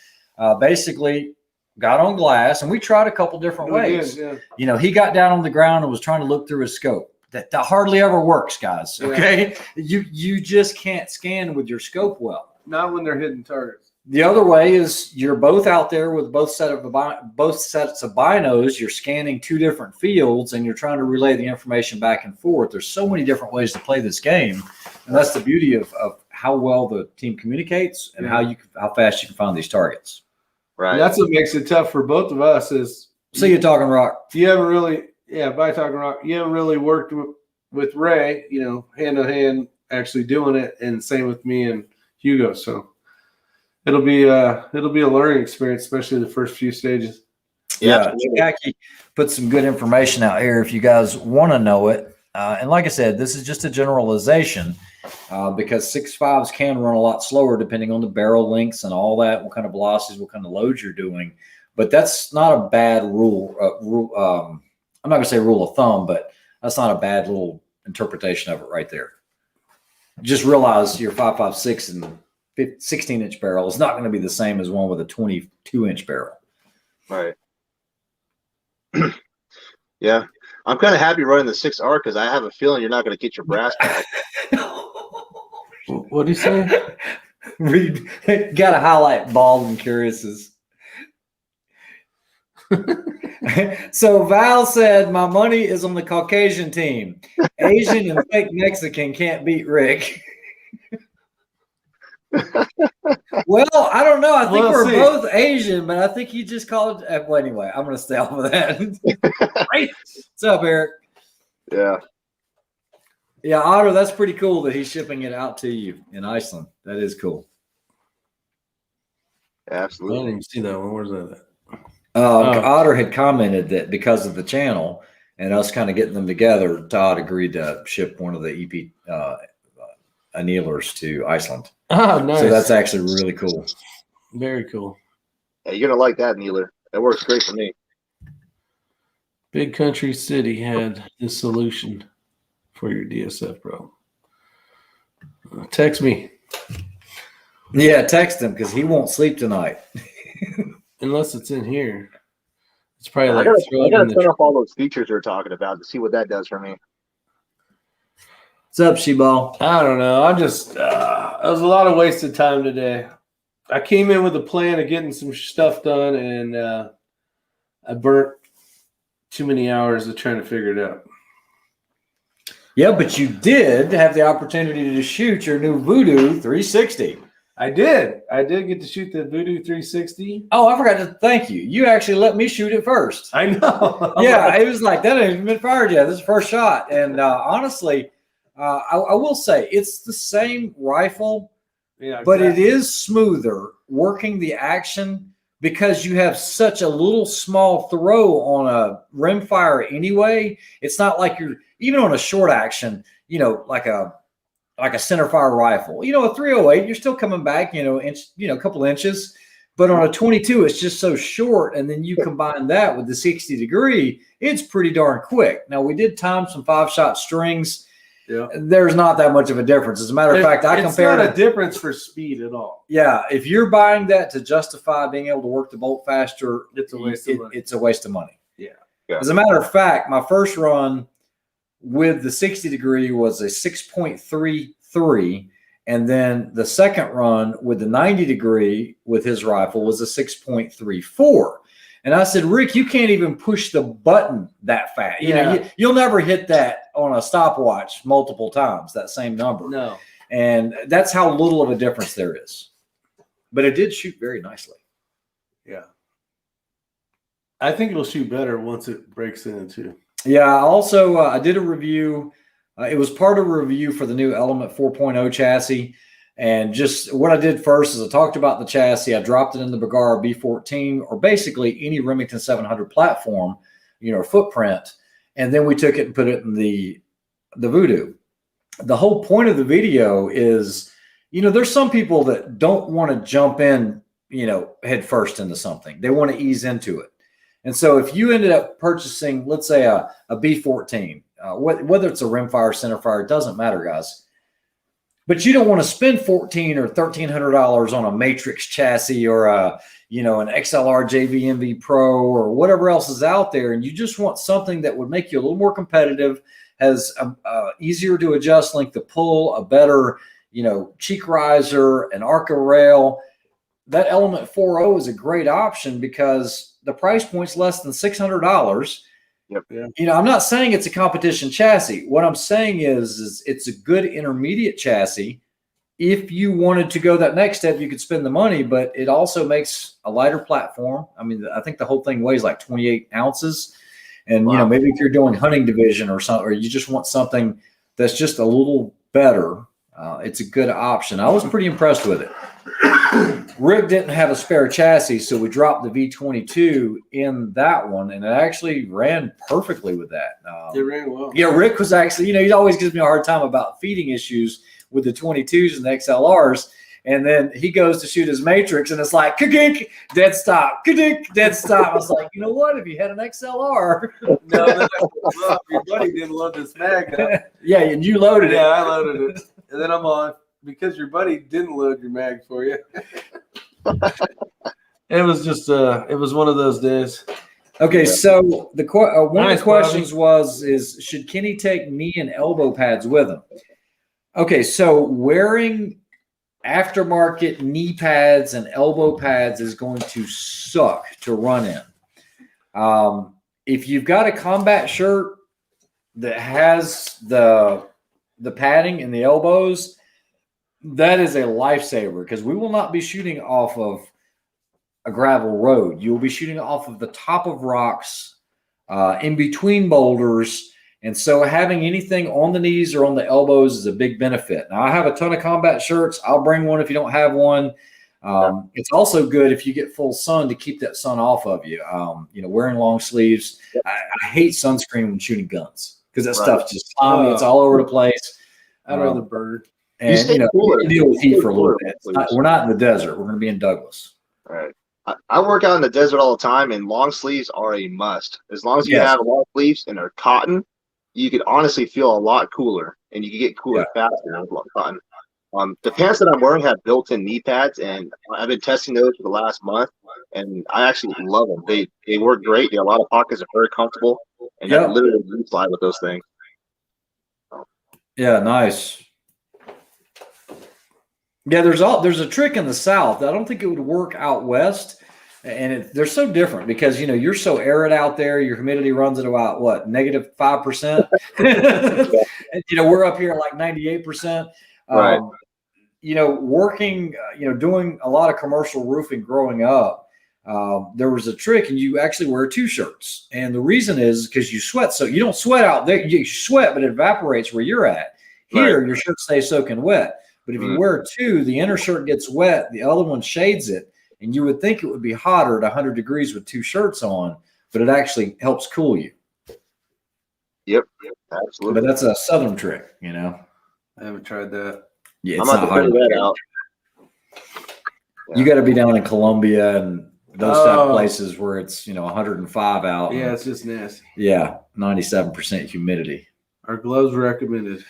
Basically got on glass and we tried a couple different ways. He got down on the ground and was trying to look through his scope. That hardly ever works, guys. Okay. You just can't scan with your scope well. not when they're hitting targets. The other way is you're both out there with both sets of binos. You're scanning two different fields and you're trying to relay the information back and forth. There's so many different ways to play this game, and that's the beauty of how well the team communicates and how fast you can find these targets. Right. And that's what makes it tough for both of us. Is See you talking rock. You haven't really, by talking rock, you haven't really worked with Ray, hand to hand, actually doing it, and same with me and Hugo. So. It'll be a learning experience, especially the first few stages. Yeah, Jackie put some good information out here if you guys want to know it. And like I said, this is just a generalization because 6.5s can run a lot slower depending on the barrel lengths and all that, what kind of velocities, what kind of loads you're doing. But that's not a bad rule. I'm not going to say rule of thumb, but that's not a bad little interpretation of it right there. Just realize your 5.56 and 16-inch barrel is not going to be the same as one with a 22-inch barrel. Right. Yeah. I'm kind of happy running the 6R because I have a feeling you're not going to get your brass back. What do you say? Got to highlight bald and curious's. So Val said, my money is on the Caucasian team. Asian and fake Mexican can't beat Rick. Well, I don't know. I think we're both Asian, but I think he just called it. Well, anyway, I'm going to stay off of that. Right. What's up, Eric? Yeah. Yeah, Otter, that's pretty cool that he's shipping it out to you in Iceland. That is cool. Absolutely. I didn't even see that one. Where's that at? Otter had commented that because of the channel and us kind of getting them together, Todd agreed to ship one of the EP annealers to Iceland. Oh, nice. So that's actually really cool. Very cool. Yeah, you're going to like that annealer. That works great for me. Big Country City had this solution for your DSF, bro. Text me. Yeah, text him because he won't sleep tonight. Unless it's in here. It's probably I gotta turn off all those features we're talking about to see what that does for me. What's up, Sheball? I don't know. I'm just, it was a lot of wasted time today. I came in with a plan of getting some stuff done, and I burnt too many hours of trying to figure it out. Yeah, but you did have the opportunity to shoot your new Voodoo 360. I did get to shoot the Voodoo 360. Oh, I forgot to thank you. You actually let me shoot it first. I know. Yeah, it was like, that ain't even been fired yet. This is the first shot. And honestly, I will say it's the same rifle, but it is smoother working the action because you have such a little small throw on a rimfire anyway. It's not like you're even on a short action, like a center fire rifle. A 308, you're still coming back, a couple inches. But on a 22, it's just so short. And then you combine that with the 60 degree, it's pretty darn quick. Now, we did time some 5-shot strings. Yeah. There's not that much of a difference. As a matter of fact, I compared it's not a difference for speed at all. Yeah, if you're buying that to justify being able to work the bolt faster, it's a waste of money. It's a waste of money. Yeah. As a matter of fact, my first run with the 60 degree was a 6.33, and then the second run with the 90 degree with his rifle was a 6.34. And I said, Rick, you can't even push the button that fast. You'll never hit that on a stopwatch multiple times, that same number. No. And that's how little of a difference there is. But it did shoot very nicely. Yeah. I think it'll shoot better once it breaks into. Yeah. Also, I did a review. It was part of a review for the new Element 4.0 chassis. And just what I did first is I talked about the chassis. I dropped it in the Bergara B14 or basically any Remington 700 platform, footprint. And then we took it and put it in the Voodoo. The whole point of the video is, there's some people that don't want to jump in, head first into something. They want to ease into it. And so if you ended up purchasing, let's say a B14, whether it's a rimfire, centerfire, it doesn't matter, guys. But you don't want to spend $1,400 or $1,300 on a Matrix chassis or an XLR JVMV Pro or whatever else is out there, and you just want something that would make you a little more competitive, has easier to adjust length of pull, a better cheek riser, an Arca rail, that Element 4.0 is a great option because the price point's less than $600. Yep. Yeah. I'm not saying it's a competition chassis. What I'm saying is it's a good intermediate chassis. If you wanted to go that next step, you could spend the money, but it also makes a lighter platform. I mean, I think the whole thing weighs like 28 ounces. And, Wow. maybe if you're doing hunting division or something, or you just want something that's just a little better, it's a good option. I was pretty impressed with it. Rick didn't have a spare chassis, so we dropped the V22 in that one, and it actually ran perfectly with that. It ran well. Yeah, Rick was actually, he always gives me a hard time about feeding issues with the 22s and the XLRs. And then he goes to shoot his Matrix, and it's like, ka-dink, dead stop, ka-dink, dead stop. I was like, you know what? If you had an XLR. No, your buddy didn't load this mag up. Yeah, and you loaded it. Yeah, I loaded it. And then I'm on, because your buddy didn't load your mag for you. It was just, it was one of those days. Okay, so one of Nice, the questions is should Kenny take knee and elbow pads with him? Okay, so wearing aftermarket knee pads and elbow pads is going to suck to run in. If you've got a combat shirt that has the padding in the elbows, that is a lifesaver because we will not be shooting off of a gravel road. You will be shooting off of the top of rocks, in between boulders. And so having anything on the knees or on the elbows is a big benefit. Now, I have a ton of combat shirts. I'll bring one if you don't have one. It's also good if you get full sun to keep that sun off of you. Wearing long sleeves. I hate sunscreen when shooting guns because that stuff just slimy. It's all over the place. I'd rather burn. And you deal with heat for a little bit. We're not in the desert. We're going to be in Douglas. All right. I work out in the desert all the time, and long sleeves are a must. As long as you have long sleeves and are cotton, you could honestly feel a lot cooler, and you can get cooler faster with cotton. The pants that I'm wearing have built-in knee pads, and I've been testing those for the last month, and I actually love them. They work great. They have a lot of pockets. They're very comfortable, and you can literally slide with those things. Yeah, nice. Yeah, there's a trick in the South. I don't think it would work out west, and they're so different because you're so arid out there. Your humidity runs at about what, -5%. And, we're up here at like 98%. Right. Working, doing a lot of commercial roofing growing up. There was a trick, and you actually wear 2 shirts, and the reason is because you sweat. So you don't sweat out there. You sweat, but it evaporates where you're at. Here, your shirt stays soaking wet. But if you wear 2, the inner shirt gets wet, the other one shades it, and you would think it would be hotter at 100 degrees with 2 shirts on, but it actually helps cool you. Yep, absolutely. But that's a Southern trick, I haven't tried that. Yeah, I'm it's not hard. that out. You got to be down in Columbia and those type of places where it's 105 out. Yeah, it's just nasty. Yeah, 97% humidity. Are gloves recommended?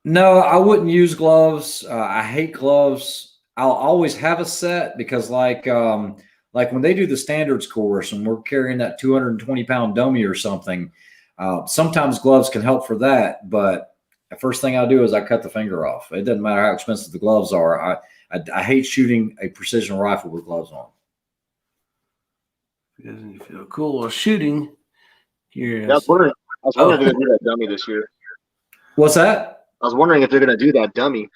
No, I wouldn't use gloves. I hate gloves. I'll always have a set because like when they do the standards course and we're carrying that 220-pound dummy or something, sometimes gloves can help for that. But the first thing I do is I cut the finger off. It doesn't matter how expensive the gloves are. I hate shooting a precision rifle with gloves on. Doesn't you feel cool while shooting? Here. I was wondering if they're going to do that dummy this year. What's that? I was wondering if they're going to do that dummy.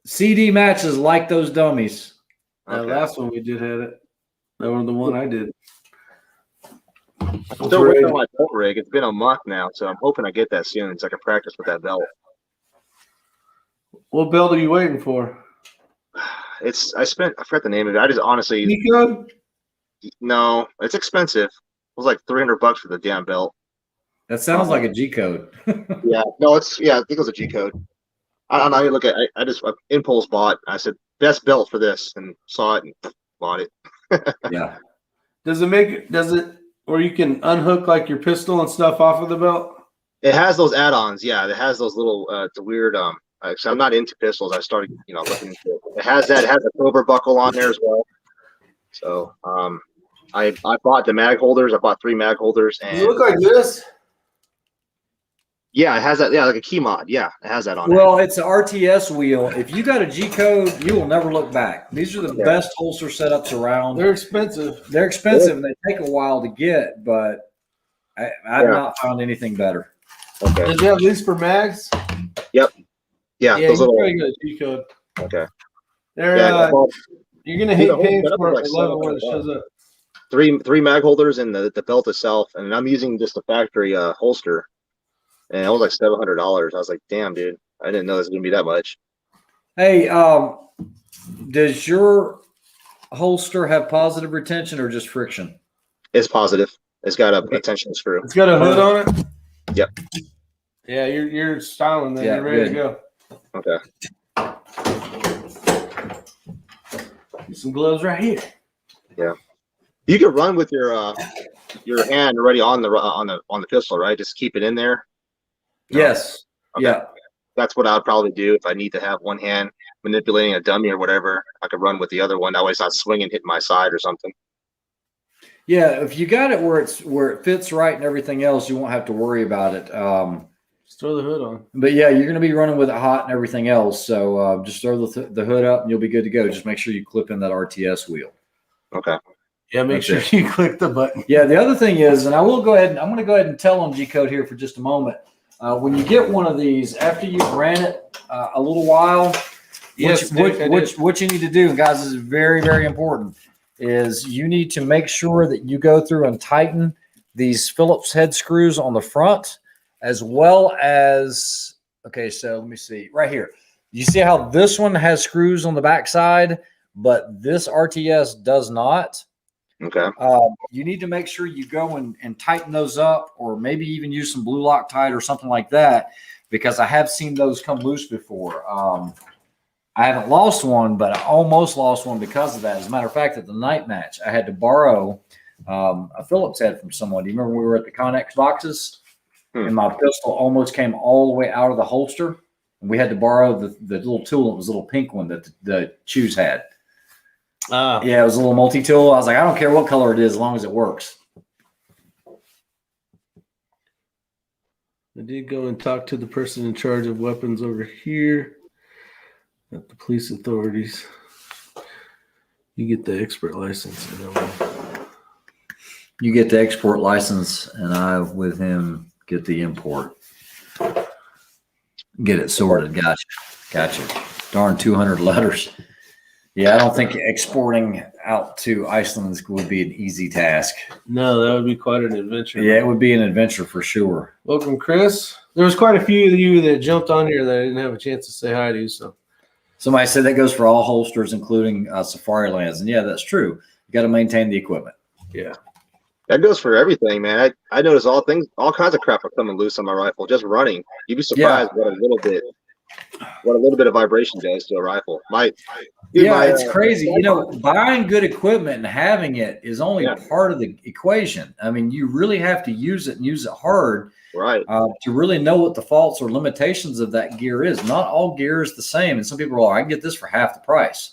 CD matches like those dummies. The last one we did had it. That was the one I did. I'm still working on my bolt rig. It's been a month now, so I'm hoping I get that soon so I can practice with that belt. What belt are you waiting for? I forgot the name of it. I just honestly. G-code? No, it's expensive. It was like $300 for the damn belt. That sounds like a G code. Yeah, no, I think it was a G code. I don't know. You look at. I just impulse bought. I said best belt for this, and saw it and bought it. Yeah. Does it where you can unhook like your pistol and stuff off of the belt? It has those add-ons. Yeah, it has those little the weird. So I'm not into pistols. I started looking into it. It has that. It has a Cobra buckle on there as well. So I bought the mag holders. I bought 3 mag holders. And you look like this. Yeah, it has that. Yeah, like a key mod. Yeah, it has that on it. Well, it's an RTS wheel. If you got a G code, you will never look back. These are the best holster setups around. They're expensive. They're expensive and they take a while to get, but I've not found anything better. Okay. Did you have these for mags? Yep. Yeah. Yeah, Those you little. probably get a G code. Okay. They're you're gonna hate paying for it level when it shows up. Three mag holders and the belt itself, and I'm using just a factory holster, and it was like $700. I was like, damn, dude, I didn't know this was gonna be that much. Hey, does your holster have positive retention or just friction? It's positive. It's got a tension screw. It's got a hood on it. Yep. Yeah, you're styling there. Yeah, You're ready good. to go. Okay. Get some gloves right here. Yeah. You can run with your hand already on the pistol, right? Just keep it in there. Yes. Okay. Yeah. That's what I'd probably do if I need to have one hand manipulating a dummy or whatever. I could run with the other one. That way it's not swinging, hitting my side or something. Yeah, if you got it where it fits right and everything else, you won't have to worry about it. Just throw the hood on. But yeah, you're going to be running with it hot and everything else. So just throw the hood up and you'll be good to go. Just make sure you clip in that RTS wheel. Okay. Yeah, make sure you click the button. Yeah, the other thing is, and I'm going to go ahead and tell on G-code here for just a moment. When you get one of these, after you've ran it a little while, what you need to do, and guys, this is very, very important, is you need to make sure that you go through and tighten these Phillips head screws on the front, as well as, okay, so let me see, right here. You see how this one has screws on the back side, but this RTS does not? Okay. You need to make sure you go and tighten those up, or maybe even use some blue Loctite or something like that, because I have seen those come loose before. I haven't lost one, but I almost lost one because of that. As a matter of fact, at the night match, I had to borrow a Phillips head from someone. Do you remember when we were at the Connex boxes? And my pistol almost came all the way out of the holster. And we had to borrow the little tool. It was a little pink one that the Chews had. Yeah, it was a little multi-tool. I was like, I don't care what color it is as long as it works. I did go and talk to the person in charge of weapons over here at the police authorities. You get the expert license. You get the export license, and I, with him, get the import. Get it sorted. Gotcha. Darn 200 letters. Yeah, I don't think exporting out to Iceland would be an easy task. No, that would be quite an adventure. Yeah, it would be an adventure for sure. Welcome, Chris. There was quite a few of you that jumped on here that I didn't have a chance to say hi to. So somebody said that goes for all holsters, including Safari Lands. And yeah, that's true. You got to maintain the equipment. Yeah. That goes for everything, man. I noticed all kinds of crap are coming loose on my rifle, just running. You'd be surprised what a little bit of vibration does to a rifle. It's crazy. Buying good equipment and having it is only part of the equation. I mean, you really have to use it and use it hard, right? To really know what the faults or limitations of that gear is. Not all gear is the same, and some people are, I can get this for half the price.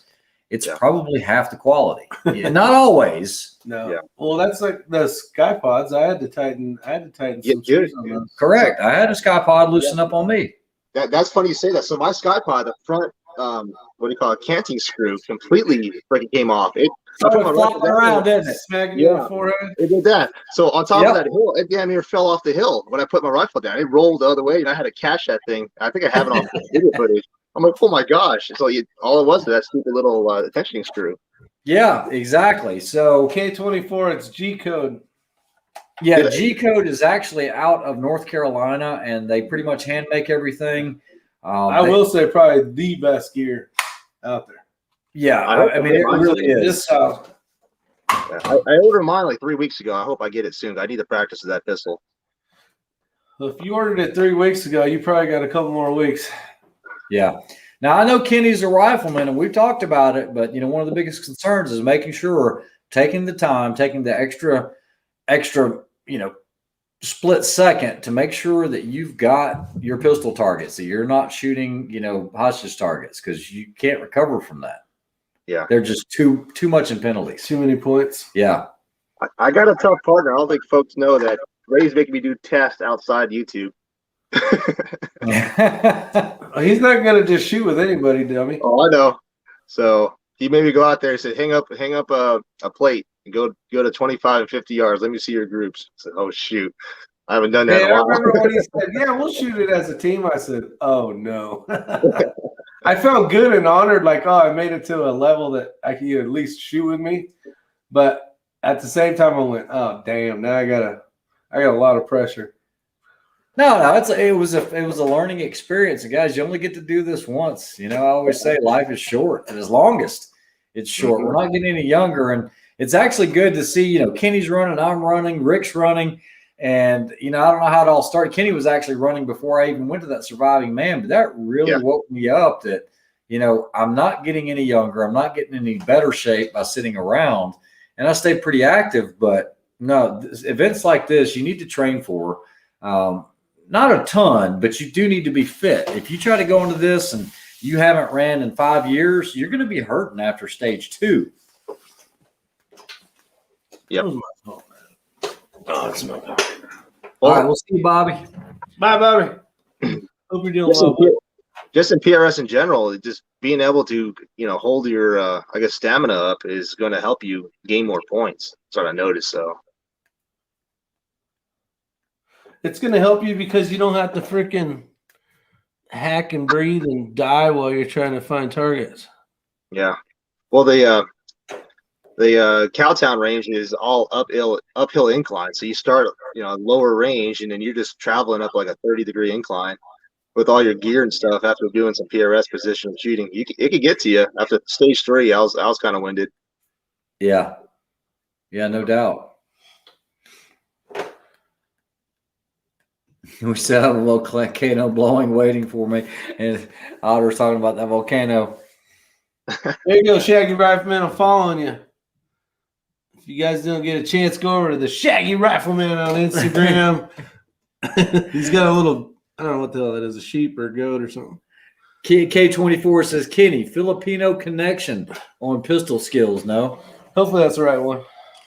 It's probably half the quality. Not always. No. Yeah. Well, that's like the Sky Pods. I had to tighten some screws on those. Correct. I had a Sky Pod loosen up on me. That's funny you say that. So my Sky Pod, the front, what do you call it, canting screw, completely freaking came off. It started flopping around, didn't it? Smacking you in the forehead. It did that. So on top of that hill, it damn near fell off the hill when I put my rifle down. It rolled the other way, and I had to catch that thing. I think I have it on video footage. I'm like, oh my gosh! So all it was that stupid little tensioning screw. Yeah, exactly. So K24, it's G code. Yeah, G code is actually out of North Carolina, and they pretty much hand make everything. I will say probably the best gear out there. Yeah, I mean it really is. I ordered mine like 3 weeks ago. I hope I get it soon. I need to practice with that pistol. Well, if you ordered it 3 weeks ago, you probably got a couple more weeks. Yeah. Now, I know Kenny's a rifleman, and we've talked about it, but, one of the biggest concerns is making sure, taking the time, taking the extra, split second to make sure that you've got your pistol targets, that you're not shooting, hostage targets, because you can't recover from that. Yeah. They're just too much in penalties. Too many points. Yeah. I got a tough partner. I don't think folks know that Ray's making me do tests outside YouTube. He's not gonna just shoot with anybody, dummy. Oh, I know. So he made me go out there and said, hang up a plate and go to 25 and 50 yards. Let me see your groups. I said, oh shoot, I haven't done that Hey, in a I while. remember when he said, "Yeah, we'll shoot it as a team." I said, "Oh no." I felt good and honored, like, oh, I made it to a level that I could at least shoot with me. But at the same time, I went, "Oh damn, now I got a lot of pressure." No, it was a learning experience. And guys, you only get to do this once. You know, I always say life is short, and as longest it's short. Mhm. We're not getting any younger, and it's actually good to see. You know, Kenny's running, I'm running, Rick's running, and you know, I don't know how it all started. Kenny was actually running before I even went to that surviving man, but that really woke me up. That you know, I'm not getting any younger. I'm not getting any better shape by sitting around, and I stay pretty active. But no, events like this, you need to train for. Not a ton, but you do need to be fit. If you try to go into this and you haven't ran in 5 years, you're going to be hurting after stage 2. Yep. Oh, it's my bad. All right, we'll see you, Bobby. Bye, Bobby. Hope you're doing Just well. just in PRS in general, just being able to, hold your, I guess, stamina up is going to help you gain more points. That's what I noticed. So It's going to help you because you don't have to freaking hack and breathe and die while you're trying to find targets. yeah. Well, the Cowtown range is all uphill incline. So you start, lower range, and then you're just traveling up like a 30-degree incline with all your gear and stuff after doing some PRS positional shooting. It could get to you after stage 3. I was kind of winded. Yeah, no doubt. We still have a volcano blowing, waiting for me, and Otter's talking about that volcano. There you go, Shaggy Rifleman. I'm following you. If you guys don't get a chance, go over to the Shaggy Rifleman on Instagram. He's got a little, I don't know what the hell that is, a sheep or a goat or something. K24 says, Kenny, Filipino connection on pistol skills, no? Hopefully that's the right one.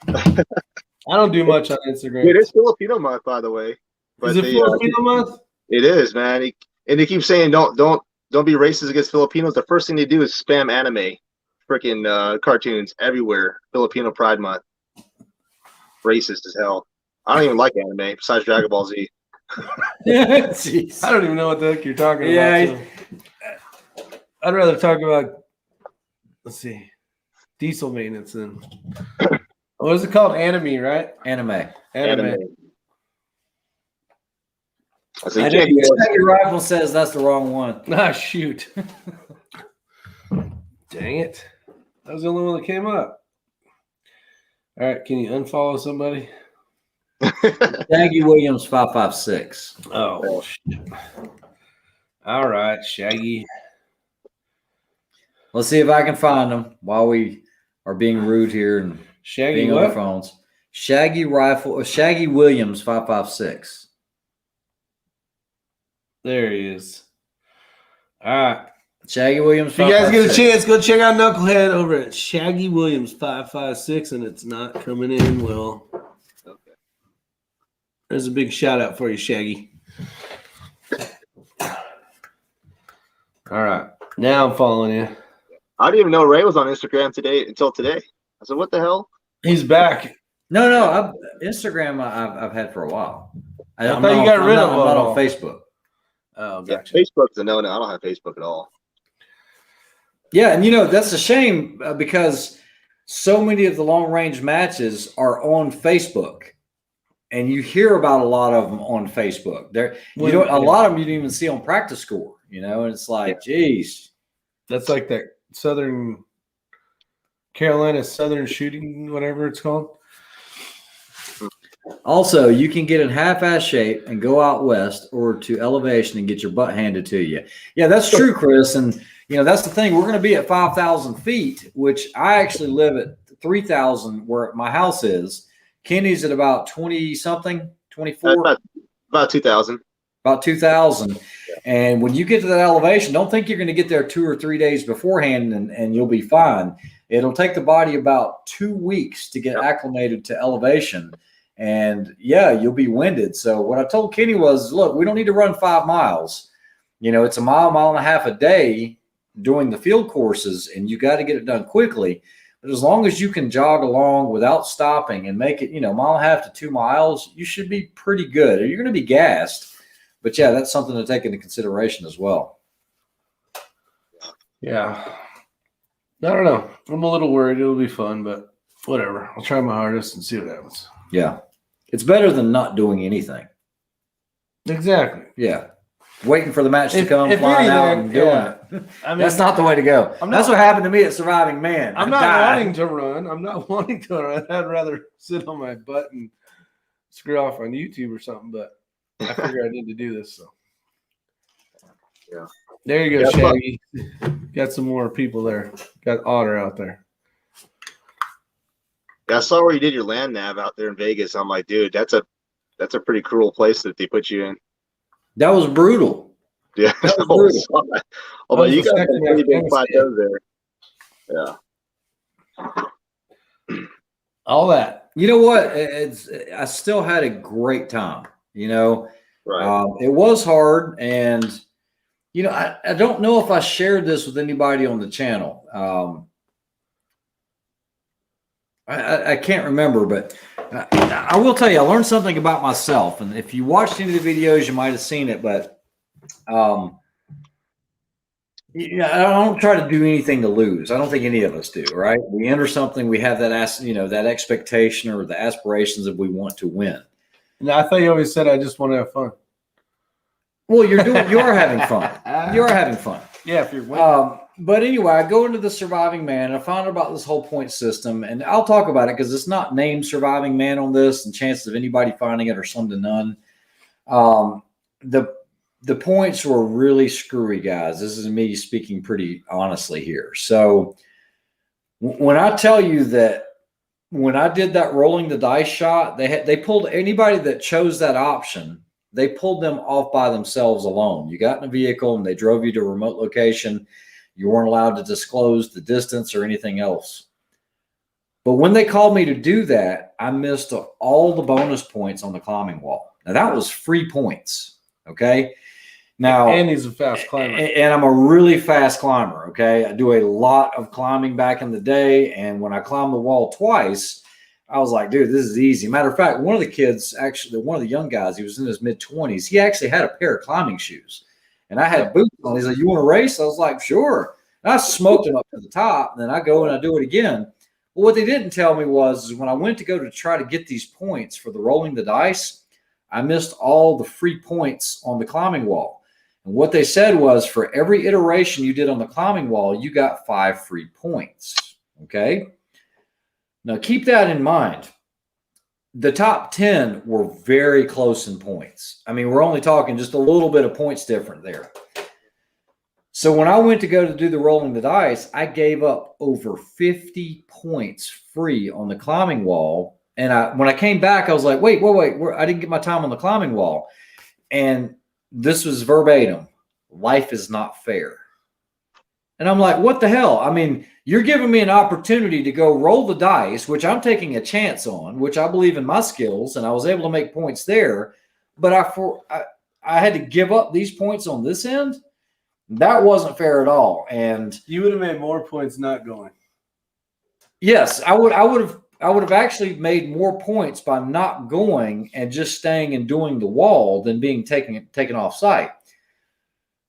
I don't do much on Instagram. It is Filipino month, by the way. But is it Filipino month? It is, man. And they keep saying don't be racist against Filipinos. The first thing they do is spam anime, freaking cartoons everywhere. Filipino Pride Month. Racist as hell. I don't even like anime besides Dragon Ball Z. Jeez. I don't even know what the heck you're talking Yeah, about. So. I'd rather talk about, let's see, diesel maintenance than what is it called? Anime, right? Anime. So Shaggy Rifle says that's the wrong one. Ah, shoot. Dang it. That was the only one that came up. All right, can you unfollow somebody? Shaggy Williams 556. Oh, shit. All right, Shaggy. Let's see if I can find them while we are being rude here and Shaggy being on the phones. Shaggy Williams 556. There he is. All right. Shaggy Williams. If you guys get a chance, go check out Knucklehead over at Shaggy Williams 556, and it's not coming in well. Okay. There's a big shout out for you, Shaggy. All right. Now I'm following you. I didn't even know Ray was on Instagram until today. I said, what the hell? He's back. No. Instagram I've had for a while. I thought you got rid of it. I'm not on Facebook. Oh, gotcha. Yeah, Facebook's a no-no. I don't have Facebook at all. Yeah, and that's a shame because so many of the long-range matches are on Facebook, and you hear about a lot of them on Facebook. A lot of them you don't even see on Practice Score. And it's like, geez, that's like that Southern Carolina Southern shooting, whatever it's called. Also, you can get in half-ass shape and go out west or to elevation and get your butt handed to you. Yeah, that's true, Chris. And, that's the thing. We're going to be at 5,000 feet, which I actually live at 3,000 where my house is. Kenny's at about 20-something, 24? About 2,000. About 2,000. And when you get to that elevation, don't think you're going to get there 2 or 3 days beforehand and you'll be fine. It'll take the body about 2 weeks to get acclimated to elevation. And yeah, you'll be winded. So what I told Kenny was, look, we don't need to run 5 miles. You know, it's a mile, mile and a half a day doing the field courses, and you got to get it done quickly. But as long as you can jog along without stopping and make it, you know, mile and a half to 2 miles, you should be pretty good. You're going to be gassed. But yeah, that's something to take into consideration as well. Yeah. I don't know. I'm a little worried. It'll be fun, but whatever. I'll try my hardest and see what happens. Yeah. It's better than not doing anything. Exactly. Yeah. Waiting for the match to come, flying out and doing it. I mean, that's not the way to go. That's what happened to me at Surviving Man. I'm not wanting to run. I'm not wanting to run. I'd rather sit on my butt and screw off on YouTube or something, but I figure I need to do this. So, yeah. There you go, Shaggy. Got some more people there. Got Otter out there. Yeah, I saw where you did your land nav out there in Vegas. I'm like, dude, that's a pretty cruel place that they put you in. That was brutal. Yeah, that was brutal. Although you got a pretty big plateau there. Yeah. All that. You know what? I still had a great time. You know, right. It was hard, and you know, I don't know if I shared this with anybody on the channel. I can't remember, but I will tell you, I learned something about myself. And if you watched any of the videos, you might have seen it, but yeah, I don't try to do anything to lose. I don't think any of us do, right? We enter something, we have that that expectation or the aspirations that we want to win. No, I thought you always said I just want to have fun. Well, you are having fun. You are having fun. Yeah, if you're winning. But anyway, I go into the Surviving Man, and I found out about this whole point system, and I'll talk about it because it's not named Surviving Man on this, and chances of anybody finding it are slim to none. The points were really screwy, guys. This is me speaking pretty honestly here. So when I tell you that when I did that rolling the dice shot, they pulled anybody that chose that option. They pulled them off by themselves alone. You got in a vehicle and they drove you to a remote location. You weren't allowed to disclose the distance or anything else. But when they called me to do that, I missed all the bonus points on the climbing wall. Now that was free points. Okay. Now, and he's a fast climber. And I'm a really fast climber. Okay. I do a lot of climbing back in the day. And when I climbed the wall twice, I was like, dude, this is easy. Matter of fact, one of the kids, actually, one of the young guys, he was in his mid-20s. He actually had a pair of climbing shoes. And I had boots on. He's like, you want to race? I was like, sure. And I smoked him up to the top. And then I go and I do it again. Well, what they didn't tell me was when I went to go to try to get these points for the rolling the dice, I missed all the free points on the climbing wall. And what they said was for every iteration you did on the climbing wall, you got 5 free points. Okay. Now, keep that in mind. The top 10 were very close in points. I mean, we're only talking just a little bit of points different there. So when I went to go to do the rolling the dice, I gave up over 50 points free on the climbing wall. And when I came back, I was like, wait, I didn't get my time on the climbing wall. And this was verbatim. Life is not fair. And I'm like, what the hell? I mean, you're giving me an opportunity to go roll the dice, which I'm taking a chance on, which I believe in my skills, and I was able to make points there. But I had to give up these points on this end. That wasn't fair at all. And you would have made more points not going. Yes, I would have actually made more points by not going and just staying and doing the wall than being taken off site.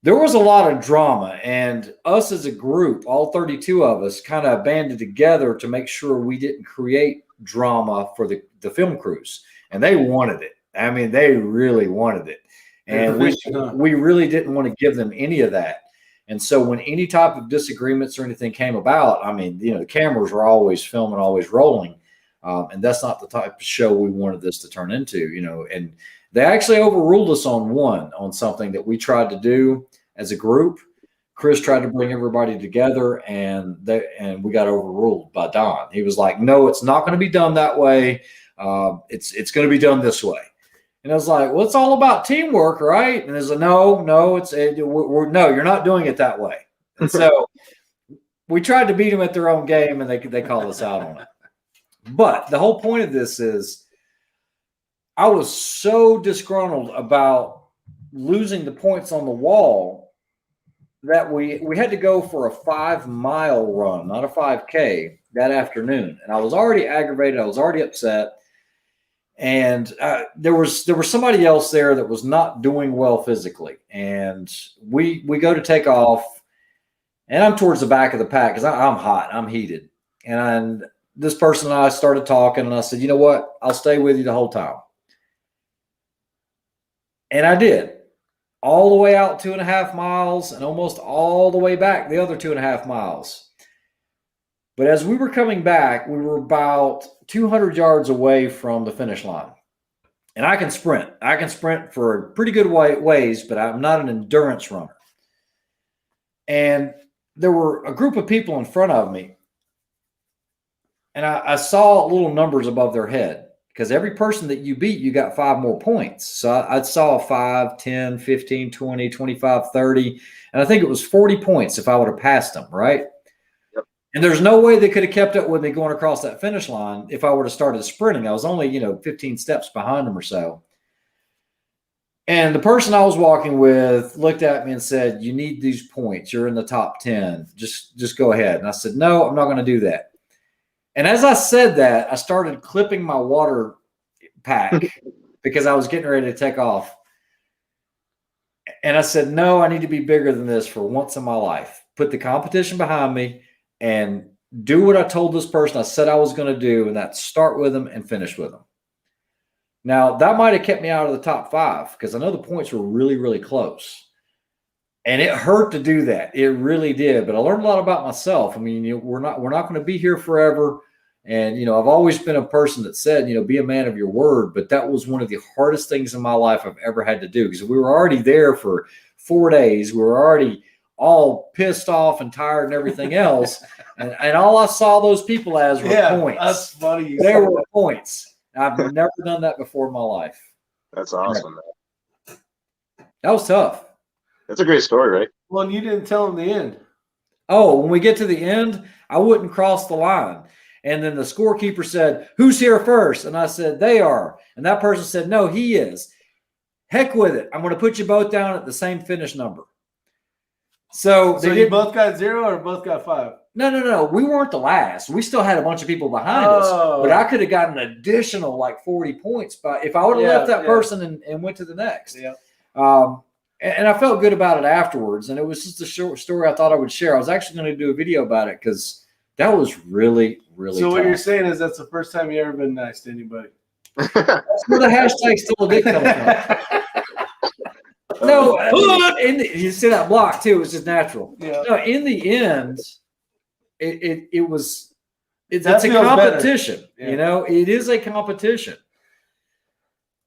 There was a lot of drama, and us as a group, all 32 of us, kind of banded together to make sure we didn't create drama for the film crews. And they wanted it. I mean, they really wanted it. And we really didn't want to give them any of that. And so when any type of disagreements or anything came about, I mean, the cameras were always filming, always rolling. And that's not the type of show we wanted this to turn into, and they actually overruled us on something that we tried to do as a group. Chris tried to bring everybody together, and we got overruled by Don. He was like, no, it's not going to be done that way. It's going to be done this way. And I was like, well, it's all about teamwork, right? And there's a no, you're not doing it that way. And so we tried to beat them at their own game, and they called us out on it. But the whole point of this is I was so disgruntled about losing the points on the wall that we had to go for a 5-mile run, not a 5K, that afternoon. And I was already aggravated. I was already upset. And there was somebody else there that was not doing well physically. And we go to take off, and I'm towards the back of the pack because I'm hot. I'm heated. And this person and I started talking, and I said, you know what? I'll stay with you the whole time. And I did. All the way out 2.5 miles and almost all the way back the other 2.5 miles. But as we were coming back, we were about 200 yards away from the finish line. And I can sprint. I can sprint for pretty good ways, but I'm not an endurance runner. And there were a group of people in front of me. And I saw little numbers above their head. Because every person that you beat, you got 5 more points. So I saw 5, 10, 15, 20, 25, 30. And I think it was 40 points if I would have passed them, right? Yep. And there's no way they could have kept up with me going across that finish line if I would have started sprinting. I was only, 15 steps behind them or so. And the person I was walking with looked at me and said, you need these points. You're in the top 10. Just go ahead. And I said, no, I'm not going to do that. And as I said that, I started clipping my water pack because I was getting ready to take off. And I said, no, I need to be bigger than this for once in my life. Put the competition behind me and do what I told this person I said I was going to do, and that's start with them and finish with them. Now, that might have kept me out of the top 5 because I know the points were really, really close. And it hurt to do that. It really did. But I learned a lot about myself. I mean, we're not going to be here forever. And, I've always been a person that said, be a man of your word. But that was one of the hardest things in my life I've ever had to do because we were already there for 4 days. We were already all pissed off and tired and everything else. and all I saw those people as were points. That's funny. They were points. I've never done that before in my life. That's awesome, man. That was tough. That's a great story, right? Well, and you didn't tell them the end. Oh, when we get to the end, I wouldn't cross the line. And then the scorekeeper said, who's here first? And I said, they are. And that person said, no, he is. Heck with it. I'm going to put you both down at the same finish number. So you both got 0 or both got 5? No. We weren't the last. We still had a bunch of people behind us. But I could have gotten an additional like 40 points if I would have left that person and went to the next. Yeah. And I felt good about it afterwards. And it was just a short story I thought I would share. I was actually going to do a video about it because that was really, really tough. What you're saying is that's the first time you ever been nice to anybody. That's where the hashtag still a dick comes from. No, you see that block too. It's just natural. Yeah. No, in the end, it's a competition. Yeah. It is a competition.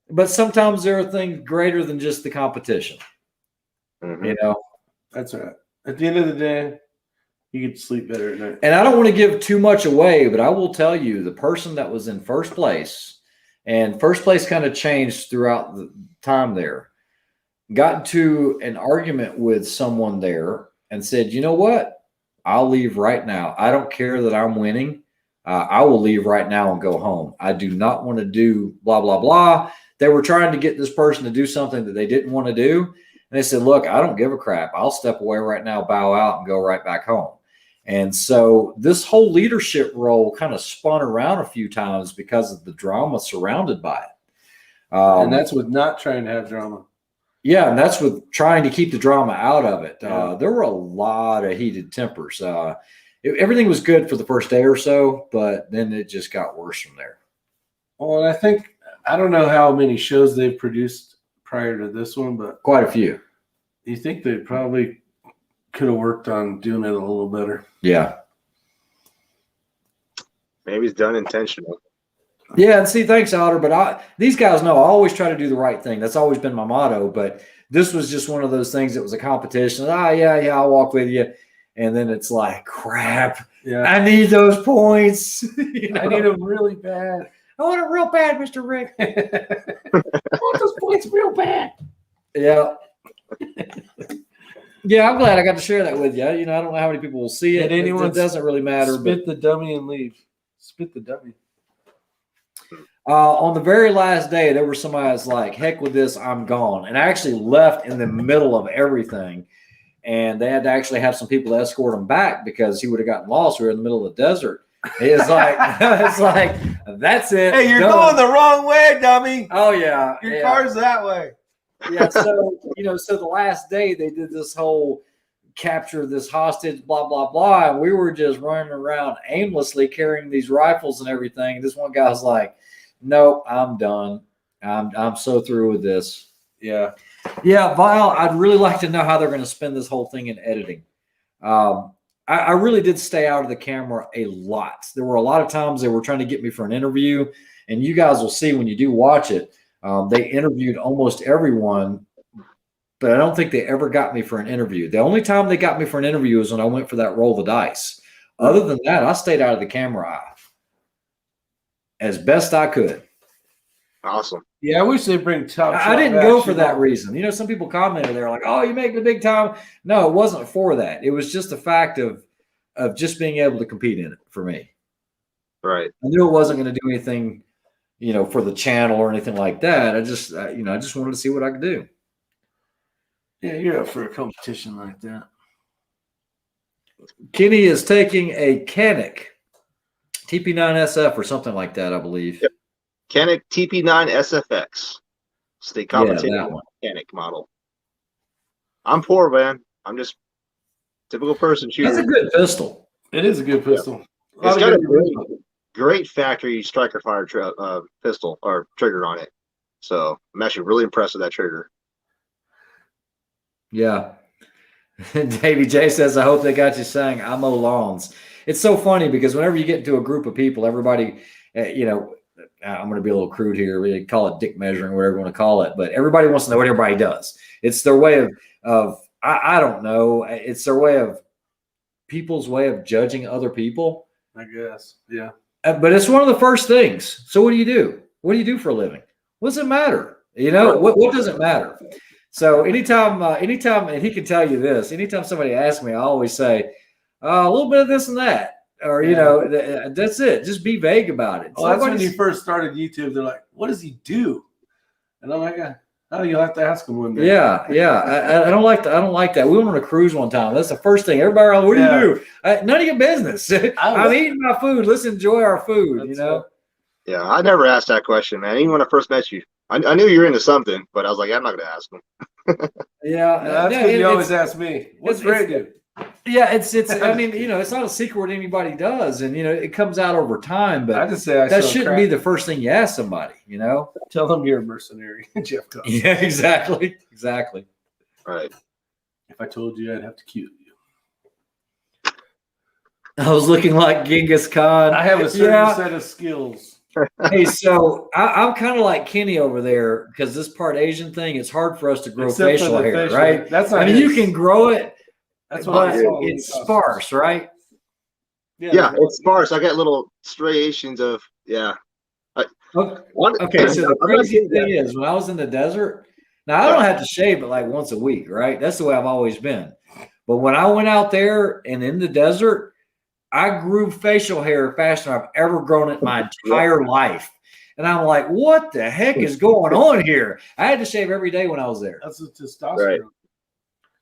But sometimes there are things greater than just the competition. Mm-hmm. That's right. At the end of the day, you get to sleep better at night. And I don't want to give too much away, but I will tell you the person that was in first place, and first place kind of changed throughout the time there, got into an argument with someone there and said, you know what? I'll leave right now. I don't care that I'm winning. I will leave right now and go home. I do not want to do blah, blah, blah. They were trying to get this person to do something that they didn't want to do. And they said, look, I don't give a crap. I'll step away right now, bow out, and go right back home. And so this whole leadership role kind of spun around a few times because of the drama surrounded by it. And that's with not trying to have drama. Yeah, and that's with trying to keep the drama out of it. There were a lot of heated tempers. Everything was good for the first day or so, but then it just got worse from there. Well, and I don't know how many shows they've produced prior to this one, but quite a few. You think they probably could have worked on doing it a little better? Yeah. Maybe it's done intentionally. Yeah, and see, thanks, Otter. But these guys know I always try to do the right thing. That's always been my motto. But this was just one of those things that was a competition. Yeah, I'll walk with you. And then it's like, crap. Yeah. I need those points. I need them really bad. I want it real bad, Mr. Rick. I want those points real bad. Yeah. Yeah, I'm glad I got to share that with you. I don't know how many people will see it. It doesn't really matter. Spit the dummy and leave. Spit the dummy. On the very last day, there were somebody that's like, heck with this, I'm gone. And I actually left in the middle of everything. And they had to actually have some people to escort him back because he would have gotten lost. We were in the middle of the desert. It's like, that's it. Hey, you're done. going the wrong way, dummy. Oh, yeah. Your car's that way. Yeah. So, so the last day they did this whole capture this hostage, blah, blah, blah. And we were just running around aimlessly carrying these rifles and everything. This one guy was like, nope, I'm done. I'm so through with this. Yeah. Yeah, Vile, I'd really like to know how they're going to spend this whole thing in editing. I really did stay out of the camera a lot. There were a lot of times they were trying to get me for an interview, and you guys will see when you do watch it, they interviewed almost everyone, but I don't think they ever got me for an interview. The only time they got me for an interview was when I went for that roll the dice. Other than that, I stayed out of the camera eye as best I could. Awesome. Yeah, I wish they'd bring top. I didn't go for that reason. Some people commented, they're like, oh, you make the big time. No, it wasn't for that. It was just the fact of just being able to compete in it for me. Right. I knew it wasn't going to do anything, for the channel or anything like that. I just wanted to see what I could do. Yeah, you're up for a competition like that. Kenny is taking a Canik TP9SF or something like that, I believe. Yep. Canik TP9 SFX. It's the competition that one. Canik model. I'm poor, man. I'm just typical person shooter. That's a good pistol. It is a good pistol. It's got a great factory striker fire pistol or trigger on it. So I'm actually really impressed with that trigger. Yeah. Davey J says, I hope they got you saying, I mow lawns. It's so funny because whenever you get into a group of people, everybody, I'm going to be a little crude here. We call it dick measuring, whatever you want to call it. But everybody wants to know what everybody does. It's their way of I don't know. It's their way of people's way of judging other people. I guess. Yeah. But it's one of the first things. So what do you do? What do you do for a living? What does it matter? What does it matter? So anytime, and he can tell you this, anytime somebody asks me, I always say a little bit of this and that. Or, that's it. Just be vague about it. Well, that's when you first started YouTube. They're like, what does he do? And I'm like, oh, you'll have to ask him one day. Yeah. I don't like that. We went on a cruise one time. That's the first thing. Everybody around, what do you do? None of your business. I'm eating my food. Let's enjoy our food, Yeah, I never asked that question, man. Even when I first met you. I knew you were into something, but I was like, I'm not going to ask him. Yeah. That's what you always ask me. What's Ray do? Yeah, it's I mean, it's not a secret what anybody does, and it comes out over time, but I just say that shouldn't be the first thing you ask somebody, Tell them you're a mercenary, Jeff Cobb. Yeah, exactly. Right. If I told you, I'd have to kill you. I was looking like Genghis Khan. I have a certain set of skills. Hey, so I'm kind of like Kenny over there because this part Asian thing, it's hard for us to grow facial hair, right? That's not you can grow it. That's what it's sparse, right? Yeah, it's sparse. I got little striations of Okay, so the crazy thing is when I was in the desert, now I don't have to shave it like once a week, right? That's the way I've always been. But when I went out there and in the desert, I grew facial hair faster than I've ever grown it in my entire life. And I'm like, what the heck is going on here? I had to shave every day when I was there. That's the testosterone. Right.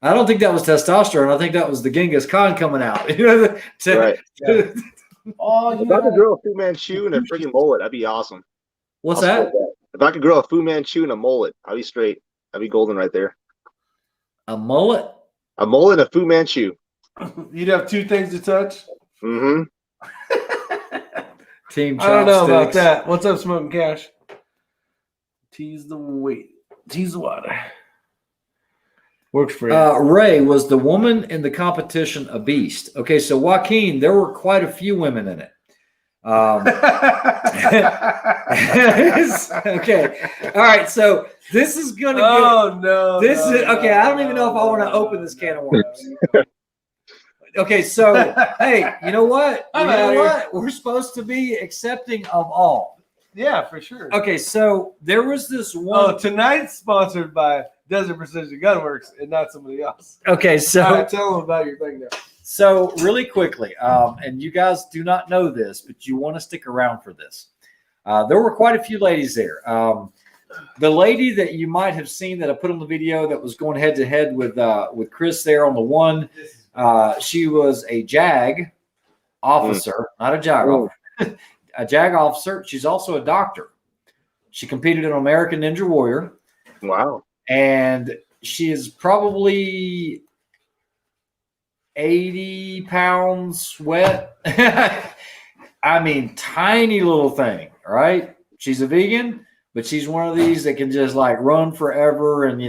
I don't think that was testosterone. I think that was the Genghis Khan coming out. Right. Oh, if I could grow a Fu Manchu and a freaking mullet, that'd be awesome. What's that? If I could grow a Fu Manchu and a mullet, I'd be straight. I'd be golden right there. A mullet? A mullet and a Fu Manchu. You'd have two things to touch? Mm-hmm. Team chopsticks. I don't know about that. What's up, Smoking Cash? Tease the weight. Tease the water. Works for you. Ray, was the woman in the competition a beast? Okay, so Joaquin, there were quite a few women in it. Okay. All right. So this is going to okay. I don't even know if I want to open this can of worms. Okay. So, hey, you know what? We're supposed to be accepting of all. Yeah, for sure. Okay. So there was this one. Oh, tonight's sponsored by Desert Precision Gunworks and not somebody else. Okay. So tell them about your thing now. So really quickly, and you guys do not know this, but you want to stick around for this. There were quite a few ladies there. The lady that you might have seen that I put on the video that was going head to head with Chris there on the one, she was a JAG officer, not a JAG officer, a JAG officer. She's also a doctor. She competed in American Ninja Warrior. Wow. And she is probably 80 pounds wet. I mean, tiny little thing, right? She's a vegan, but she's one of these that can just like run forever. And,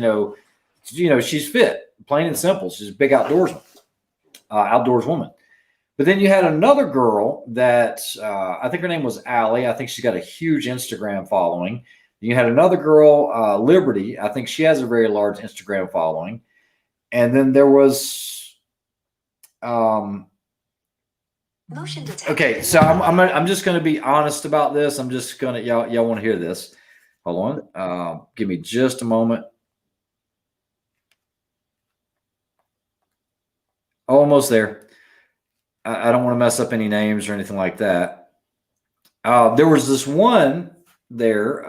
she's fit, plain and simple. She's a big outdoors woman. But then you had another girl that I think her name was Allie. I think she's got a huge Instagram following. You had another girl, Liberty. I think she has a very large Instagram following. And then there was, okay, so I'm just going to be honest about this. I'm just going to, y'all want to hear this. Hold on. Give me just a moment. Almost there. I don't want to mess up any names or anything like that. There was this one there.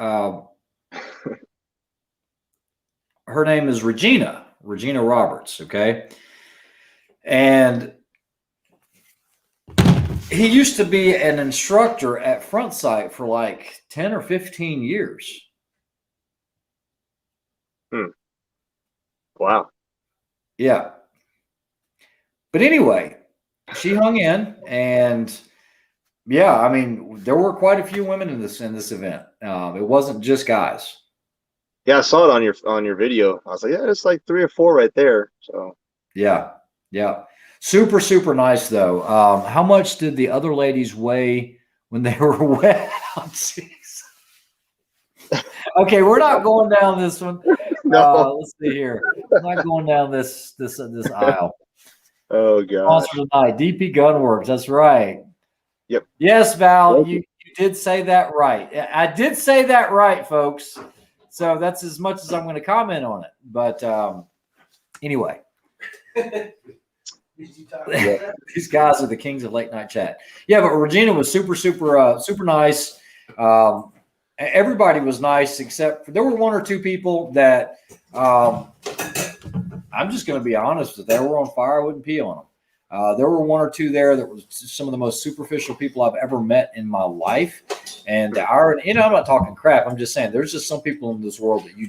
Her name is Regina Roberts. Okay. And he used to be an instructor at Front Sight for like 10 or 15 years. Wow. Yeah. But anyway, she hung in, and yeah, I mean, there were quite a few women in this event. It wasn't just guys. Yeah, I saw it on your video. I was like, yeah, it's like 3 or 4 right there. So yeah. Super, super nice though. How much did the other ladies weigh when they were wet? Oh, jeez. Okay, we're not going down this one. No. Let's see here. I'm not going down this aisle. Oh god. Sponsor tonight, DP Gunworks. That's right. Yep. Yes, Val, you did say that right. I did say that right, folks. So that's as much as I'm going to comment on it. But anyway, these guys are the kings of late night chat. Yeah, but Regina was super, super, super nice. Everybody was nice, except there were 1 or 2 people that I'm just going to be honest. If they were on fire, I wouldn't pee on them. There were 1 or 2 there that was some of the most superficial people I've ever met in my life. And I'm not talking crap. I'm just saying there's just some people in this world that you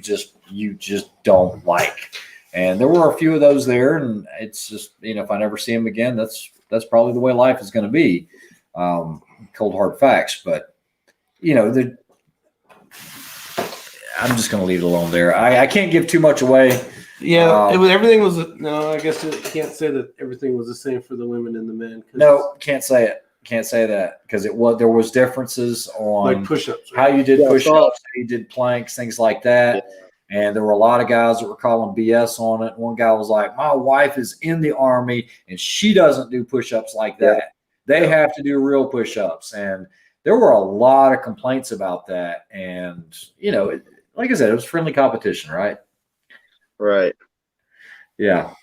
just don't like. And there were a few of those there, and it's just, if I never see them again, that's probably the way life is going to be. Cold hard facts, but I'm just going to leave it alone there. I can't give too much away. Yeah, everything was no. I guess you can't say that everything was the same for the women and the men. No, can't say it. Can't say that because there was differences on like push-ups, right? How you did push-ups, how you did planks, things like that. Yeah. And there were a lot of guys that were calling BS on it. One guy was like, "My wife is in the Army and she doesn't do push-ups like that. Yeah. They have to do real push-ups." And there were a lot of complaints about that. And like I said, it was friendly competition, right? Right. Yeah.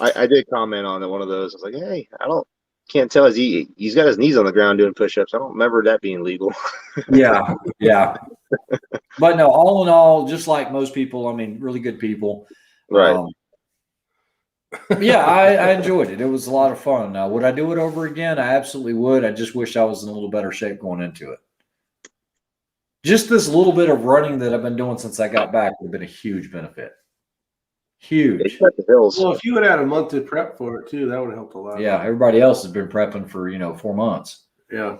I did comment on one of those. I was like, hey, can't tell. He's got his knees on the ground doing push-ups. I don't remember that being legal. Yeah. But no, all in all, just like most people, I mean, really good people. Right. Yeah, I enjoyed it. It was a lot of fun. Now, would I do it over again? I absolutely would. I just wish I was in a little better shape going into it. Just this little bit of running that I've been doing since I got back would have been a huge benefit. Huge. Well, if you had had a month to prep for it too, that would have helped a lot. Yeah, everybody else has been prepping for 4 months. Yeah.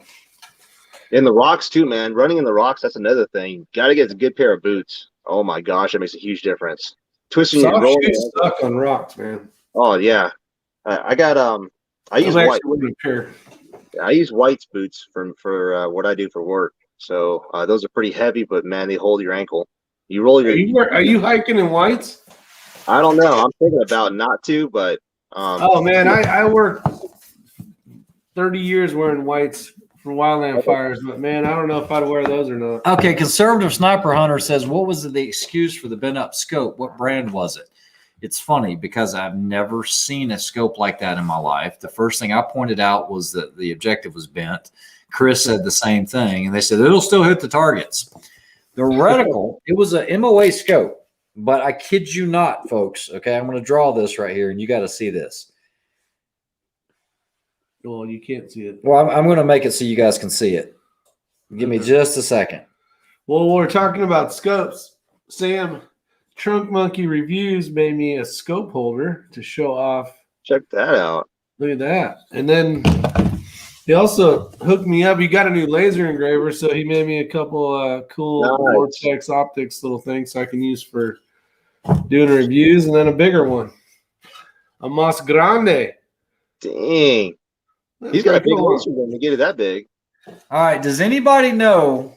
In the rocks too, man. Running in the rocks, that's another thing. Got to get a good pair of boots. Oh my gosh, that makes a huge difference. Twisting and rolling. Stuck on rocks, man. Oh yeah. I got I use white. I use white's boots for what I do for work. So those are pretty heavy, but man, they hold your ankle. You roll your. Are you hiking in whites? I don't know. I'm thinking about not to, but. Oh man, I worked 30 years wearing whites for wildland fires, but man, I don't know if I'd wear those or not. Okay, Conservative Sniper Hunter says, what was the excuse for the bent up scope? What brand was it? It's funny because I've never seen a scope like that in my life. The first thing I pointed out was that the objective was bent. Chris said the same thing, and they said it'll still hit the targets. The reticle, it was a MOA scope, but I kid you not, folks. Okay, I'm going to draw this right here, and you got to see this. Well, you can't see it. Well, I'm going to make it so you guys can see it. Give me just a second. Well, we're talking about scopes. Sam, Trunk Monkey Reviews made me a scope holder to show off. Check that out. Look at that. And then he also hooked me up. He got a new laser engraver, so he made me a couple cool Vortex Optics little things so I can use for doing reviews, and then a bigger one. A Mas Grande. Dang. He's got a big laser gun to get it that big. All right. Does anybody know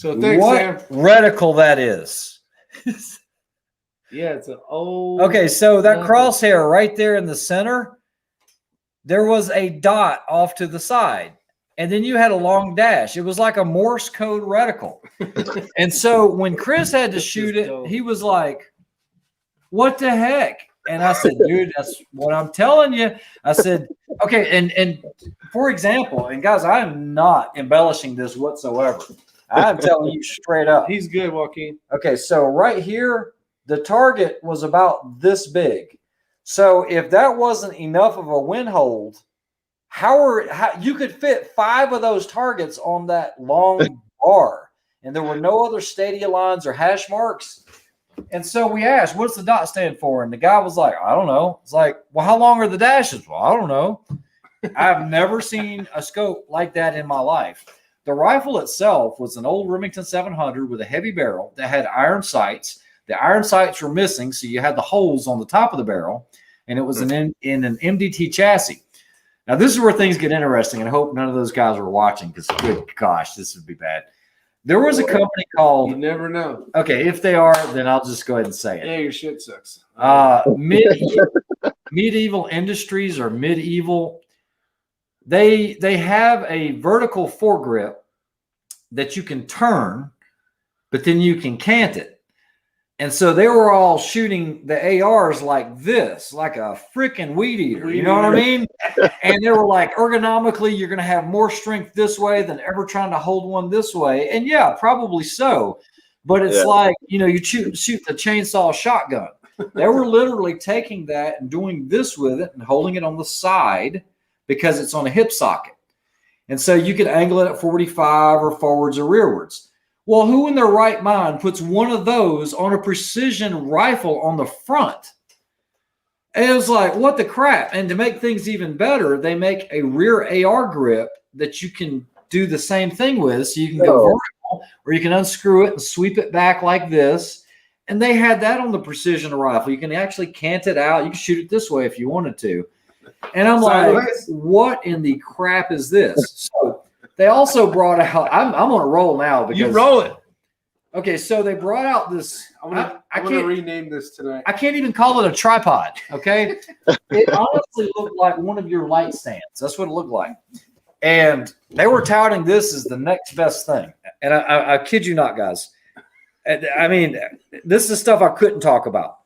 what Sam. reticle that is? Yeah, it's an old. Okay, so that crosshair right there in the center, there was a dot off to the side, and then you had a long dash. It was like a Morse code reticle. And so when Chris had to shoot it, he was like, "What the heck?" And I said, "Dude, that's what I'm telling you." I said, "Okay." And for example, and guys, I am not embellishing this whatsoever. I'm telling you straight up. He's good, Joaquin. Okay, so right here, the target was about this big. So if that wasn't enough of a wind hold, how you could fit 5 of those targets on that long bar, and there were no other stadia lines or hash marks. And so we asked, what's the dot stand for? And the guy was like, I don't know. It's like, well, how long are the dashes? Well, I don't know. I've never seen a scope like that in my life. The rifle itself was an old Remington 700 with a heavy barrel that had iron sights. The iron sights were missing, so you had the holes on the top of the barrel, and it was in an MDT chassis. Now, this is where things get interesting, and I hope none of those guys are watching because, good gosh, this would be bad. There was a company called... You never know. Okay, if they are, then I'll just go ahead and say it. Yeah, your shit sucks. Medieval Industries or Medieval... They have a vertical foregrip that you can turn, but then you can cant it. And so they were all shooting the ARs like this, like a freaking weed eater. You know what I mean? And they were like, ergonomically, you're going to have more strength this way than ever trying to hold one this way. And yeah, probably so. But it's like, you know, you shoot the chainsaw shotgun. They were literally taking that and doing this with it and holding it on the side because it's on a hip socket. And so you could angle it at 45 or forwards or rearwards. Well, who in their right mind puts one of those on a precision rifle on the front? And it was like, what the crap? And to make things even better, they make a rear AR grip that you can do the same thing with. So you can go vertical, or you can unscrew it and sweep it back like this. And they had that on the precision rifle. You can actually cant it out. You can shoot it this way if you wanted to. And I'm like, what in the crap is this? So they also brought out, I'm on a roll now because you roll it. Okay, so they brought out this. I'm gonna rename this tonight. I can't even call it a tripod. Okay, it honestly looked like one of your light stands. That's what it looked like. And they were touting this as the next best thing. And I kid you not, guys. I mean, this is stuff I couldn't talk about.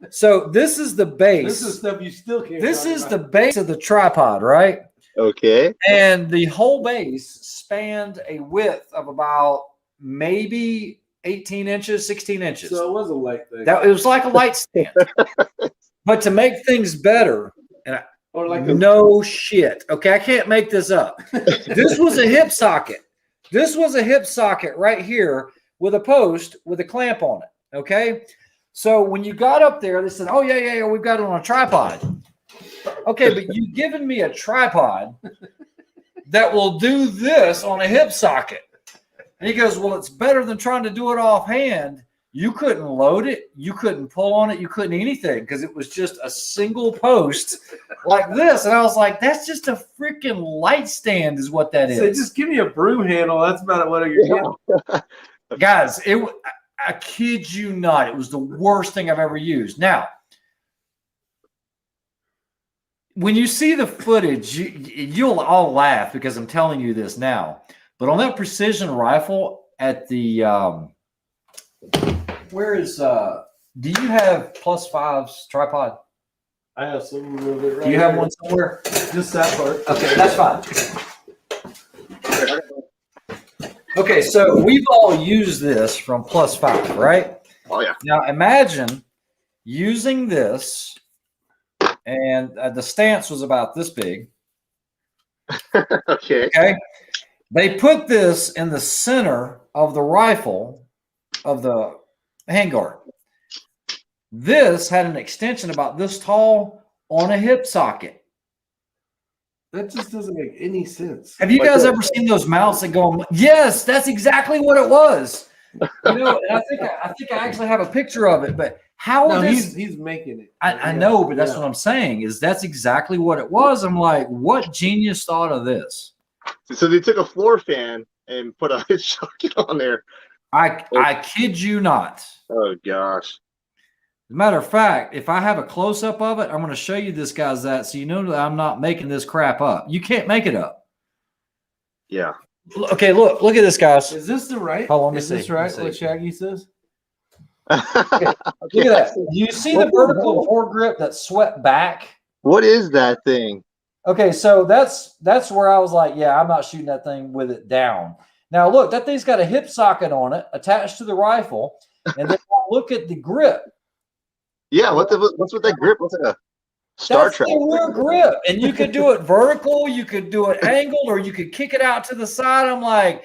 So this is the base. This is stuff you still can't. This is the base of the tripod, right? Okay. And the whole base spanned a width of about maybe 18 inches, 16 inches. So it was a light thing. It was like a light stand. But to make things better, no shit. Okay, I can't make this up. This was a hip socket. This was a hip socket right here with a post with a clamp on it. Okay. So when you got up there, they said, oh, yeah, we've got it on a tripod. Okay, but you've given me a tripod that will do this on a hip socket. And he goes, well, it's better than trying to do it offhand. You couldn't load it. You couldn't pull on it. You couldn't anything because it was just a single post like this. And I was like, that's just a freaking light stand is what that is. So just give me a broom handle. That's about what you're getting. Guys, I kid you not. It was the worst thing I've ever used. Now, when you see the footage, you'll all laugh because I'm telling you this now. But on that precision rifle at the where is do you have +5's tripod? I have some of it right. Do you have one somewhere? Just that part. Okay, that's fine. Okay, so we've all used this from +5, right? Oh yeah. Now imagine using this, and the stance was about this big. Okay. Okay. They put this in the center of the rifle of the handguard. This had an extension about this tall on a hip socket. That just doesn't make any sense. Have you Like guys that. ever seen those mounts that go? Yes, that's exactly what it was. You know, and I think I actually have a picture of it. But how No, this? he's making it. I know, but that's what I'm saying. Is that's exactly what it was. I'm like, what genius thought of this? So they took a floor fan and put a socket on there. I kid you not. Oh gosh. As a matter of fact, if I have a close up of it, I'm going to show you this guy's that, so you know that I'm not making this crap up. You can't make it up. Yeah. Okay, look at this, guys. Is this the right? Hold on, let me Is see. this right? Let me What see. Shaggy says? Look at that. Do you see the vertical foregrip that swept back? What is that thing? Okay, so that's where I was like, yeah, I'm not shooting that thing with it down. Now look, that thing's got a hip socket on it attached to the rifle, and then look at the grip. Yeah. What's with that grip? What's that? Star That's Trek. the rear grip, and you could do it vertical, you could do it angled, or you could kick it out to the side. I'm like,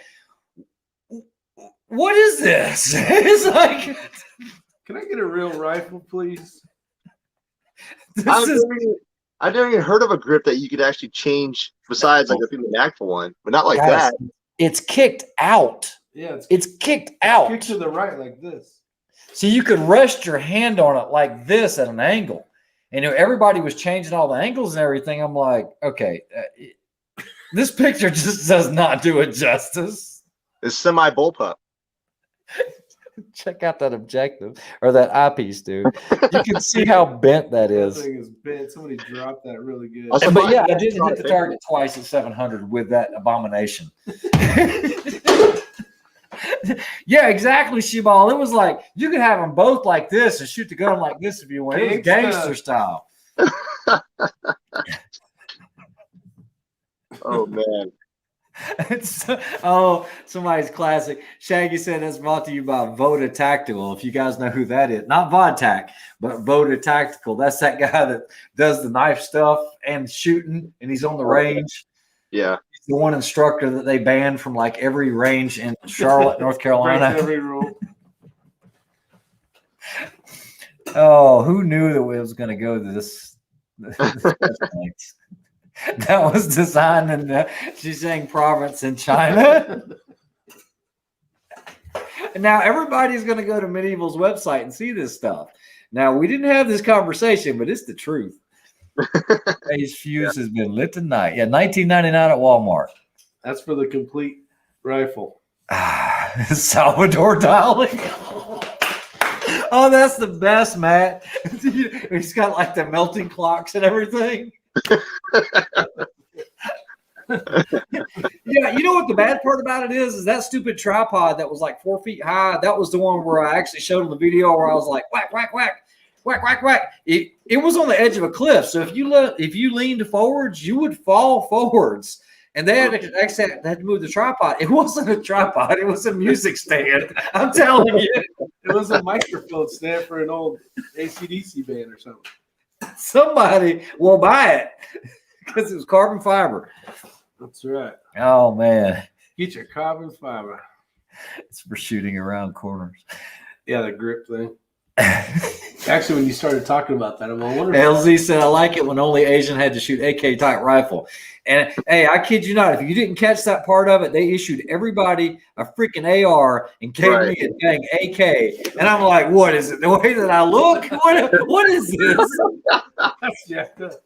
what is this? It's like, Can I get a real rifle, please? I've never even heard of a grip that you could actually change besides like the natural one, but not like guys, that. it's kicked out. Yeah, It's kicked out. kick to the right like this. So you could rest your hand on it like this at an angle. And you know, everybody was changing all the angles and everything. I'm like, okay, this picture just does not do it justice. It's semi bullpup. Check out that objective or that eyepiece, dude. You can see how bent that That is. thing is bent. Somebody dropped that really good. Also- But yeah, I didn't hit the target twice at 700 with that abomination. Yeah, exactly, Shibal. It was like you could have them both like this and shoot the gun like this if you want. It was gangster style. Oh man. Oh, somebody's classic. Shaggy said that's brought to you by Voda Tactical. If you guys know who that is, not Vodtac, but Voda Tactical. That's that guy that does the knife stuff and shooting, and he's on the range. Yeah. He's the one instructor that they banned from like every range in Charlotte, North Carolina. Breaks every rule. Oh, who knew that it was going to go to this? That was designed in the Xizang province in China. And now everybody's going to go to Medieval's website and see this stuff. Now, we didn't have this conversation, but it's the truth. His fuse has been lit tonight. Yeah, $19.99 at Walmart. That's for the complete rifle. Salvador Dali. Oh, that's the best, Matt. He's got like the melting clocks and everything. Yeah, you know what the bad part about it is that stupid tripod that was like 4 feet high. That was the one where I actually showed him the video where I was like whack whack whack whack whack whack. It was on the edge of a cliff, so if you leaned forwards, you would fall forwards. And they had to move the tripod. It wasn't a tripod; it was a music stand. I'm telling you, It was a microphone stand for an old AC/DC band or something. somebody will buy it because it was carbon fiber. That's right. Oh man, Get your carbon fiber. it's for shooting around corners. Yeah, the grip thing. Actually, when you started talking about that, I'm wondering. LZ said, I like it when only Asian had to shoot AK type rifle. And hey, I kid you not, if you didn't catch that part of it, they issued everybody a freaking AR and gave me a dang AK. And I'm like, what is it? The way that I look? What is this? That's jacked up.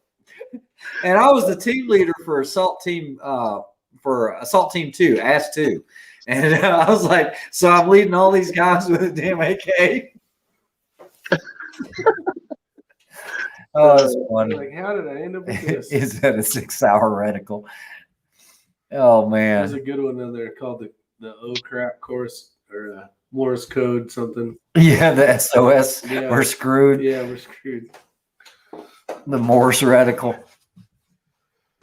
And I was the team leader for Assault Team 2, ASS 2. And I was like, so I'm leading all these guys with a damn AK. Oh, that's funny. Like, how did I end up with this? Is that a 6-hour reticle? Oh There's man. a good one in there called the Oh Crap course or Morse code something. Yeah, the SOS. Yeah. We're screwed. Yeah, we're screwed. The Morse reticle.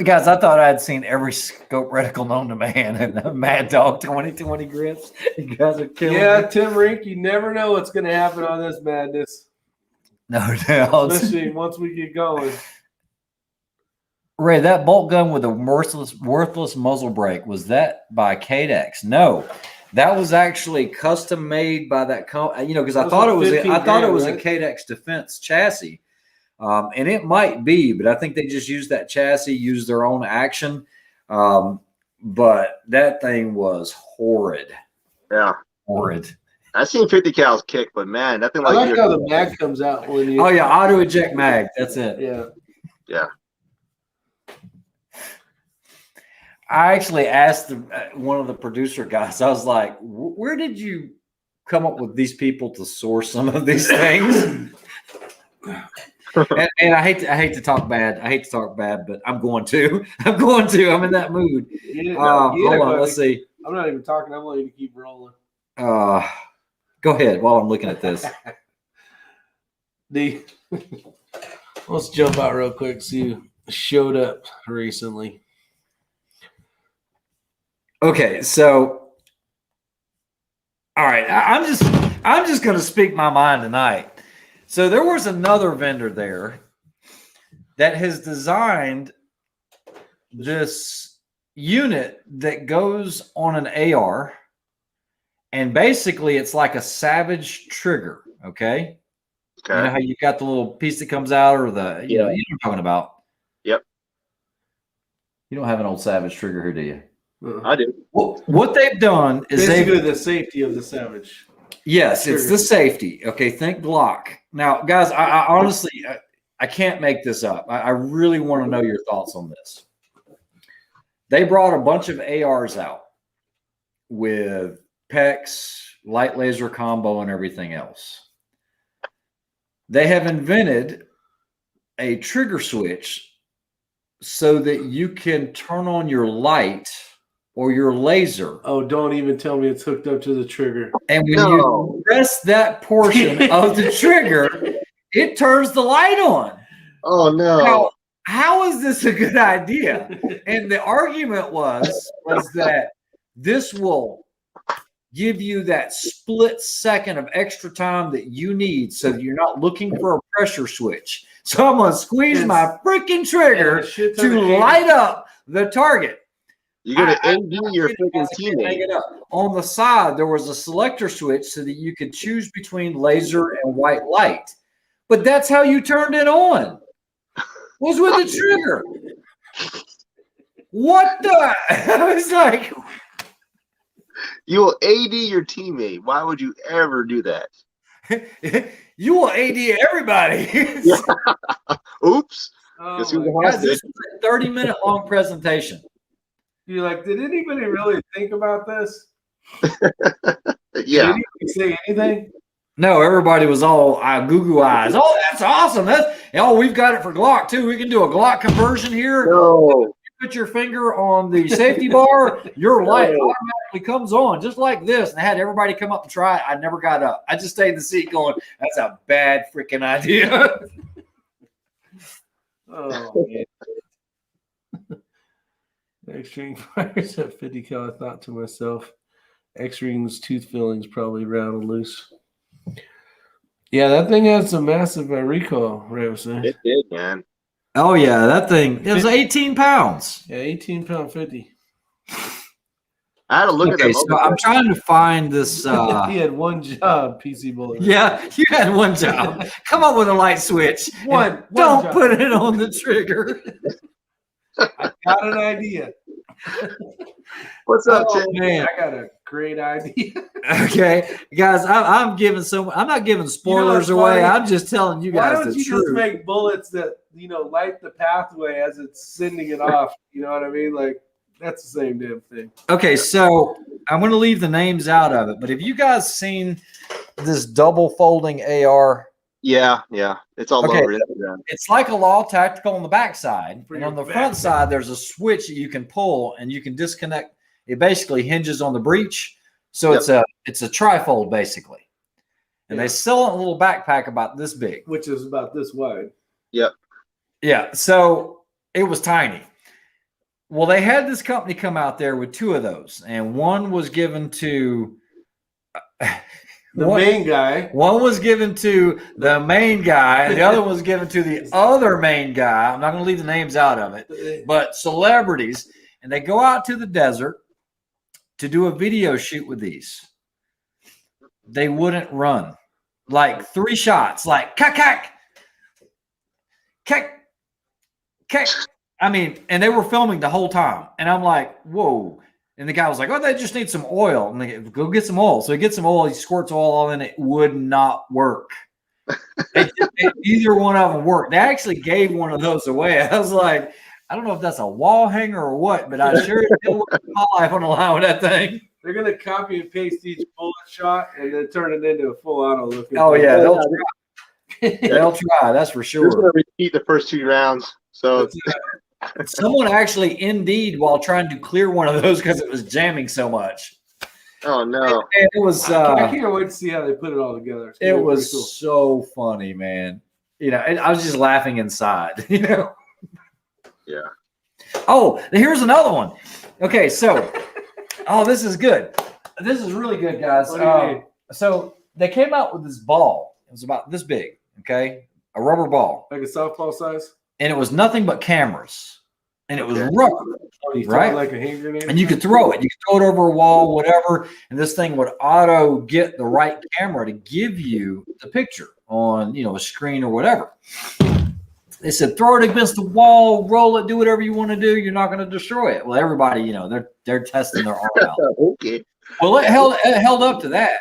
Guys, I thought I had seen every scope reticle known to man and the Mad Dog 2020 grips. You guys are killing Yeah, me. Tim Rink, you never know what's going to happen on this madness, No doubt. especially once we get going. Ray, that bolt gun with a worthless muzzle brake, was that by Cadex? No, that was actually custom made by that company. Because I Those thought were it was 15 I thought it grand, was right? a Cadex Defense chassis, and it might be, but I think they just used that chassis, used their own action. But that thing was horrid. Yeah. Horrid. I've seen 50 cals kick, but man, nothing I like like how the mag comes out when you. Oh yeah, auto eject mag. That's it. Yeah. Yeah. I actually asked one of the producer guys. I was like, "Where did you come up with these people to source some of these things?" and I hate to talk bad. I hate to talk bad, but I'm going to. I'm in that mood. Hold Hold on. buddy. Let's see. I'm not even talking. I want you to keep rolling. Go ahead while I'm looking at this. Let's jump out real quick. See who showed up recently. Okay, so all right, I'm just going to speak my mind tonight. So there was another vendor there that has designed this unit that goes on an AR, and basically it's like a Savage trigger. Okay, you know how you got the little piece that comes out, or the you know what I'm talking about. Yep. You don't have an old Savage trigger here, do you? I do. Well, what they've done is basically the safety of the Savage. Yes, it's the safety. Okay, think Glock. Now, guys, I honestly, I can't make this up. I really want to know your thoughts on this. They brought a bunch of ARs out with PEX, light laser combo, and everything else. They have invented a trigger switch so that you can turn on your light or your laser. Oh, don't even tell me it's hooked up to the trigger. And when you press that portion of the trigger, it turns the light on. Oh no. Now, how is this a good idea? And the argument was that this will give you that split second of extra time that you need so that you're not looking for a pressure switch. So I'm going to squeeze my freaking trigger to light up the target. You got to AD your freaking teammate. On the side, there was a selector switch so that you could choose between laser and white light. But that's how you turned it on. Was with the trigger. What the? I was like, you will AD your teammate. Why would you ever do that? You will AD everybody. Oops. Guys, this was a 30-minute long presentation. You're like, did anybody really think about this? Yeah. Did anybody say anything? No, everybody was all Goo eyes. Oh, that's awesome. We've got it for Glock too. We can do a Glock conversion here. No. You put your finger on the safety bar, your light automatically comes on just like this. And I had everybody come up and try it. I never got up. I just stayed in the seat going, that's a bad freaking idea. Oh, man. X-Ring fires at 50 cal. I thought to myself, X-Ring's tooth filling's probably round and loose. Yeah, that thing had some massive recoil, right? It did, man. Oh, yeah, that thing, it was 18 pounds. Yeah, 18 pound 50. I had to look at that. So I'm trying to find this. He had one job, PC Bullet. Yeah, you had one job. Come up with a light switch. One don't job. put it on the trigger. I got an idea. What's up, Oh, Tim? man, I got a great idea. Okay, guys, I'm not giving spoilers away. funny? I'm just telling you Why guys don't the you truth. just make bullets that, light the pathway as it's sending it off? You know what I mean? Like, that's the same damn thing. Okay, so I'm going to leave the names out of it, but have you guys seen this double folding AR? Yeah. It's all over it. It's like a Law Tactical on the back side. For And your on the back. front side, there's a switch that you can pull and you can disconnect. It basically hinges on the breech. So it's a trifold basically. And they sell it in a little backpack about this big. Which is about this wide. Yep. Yeah. So it was tiny. Well, they had this company come out there with 2 of those, and one was given to The main guy. One was given to the main guy, and the other was given to the other main guy. I'm not going to leave the names out of it, but celebrities. And they go out to the desert to do a video shoot with these. They wouldn't run. Like 3 shots, like cack. I mean, and they were filming the whole time. And I'm like, whoa. And the guy was like, oh, they just need some oil. And they go get some oil. So he gets some oil. He squirts oil all in. It would not work. Either one of them worked. They actually gave one of those away. I was like, I don't know if that's a wall hanger or what, but I sure did work my life on the line with that thing. They're going to copy and paste each bullet shot and then turn it into a full auto look. Oh, yeah. They'll try. They'll try. That's for sure. We're going to repeat the first 2 rounds. So someone actually Indeed while trying to clear one of those because it was jamming so much. Oh no! It was. I can't wait to see how they put it all together. It was cool. So funny, man. You know, I was just laughing inside. You know. Yeah. Oh, here's another one. Okay, so, this is good. This is really good, guys. So they came out with this ball. It was about this big. Okay, a rubber ball, like a softball size. And it was nothing but cameras, and it was rubber, right? Like a hand grenade. And you could throw it. You could throw it over a wall, whatever, and this thing would auto get the right camera to give you the picture on, a screen or whatever. They said, throw it against the wall, roll it, do whatever you want to do. You're not going to destroy it. Well, everybody, they're testing their arm out. Okay. Well, it held up to that,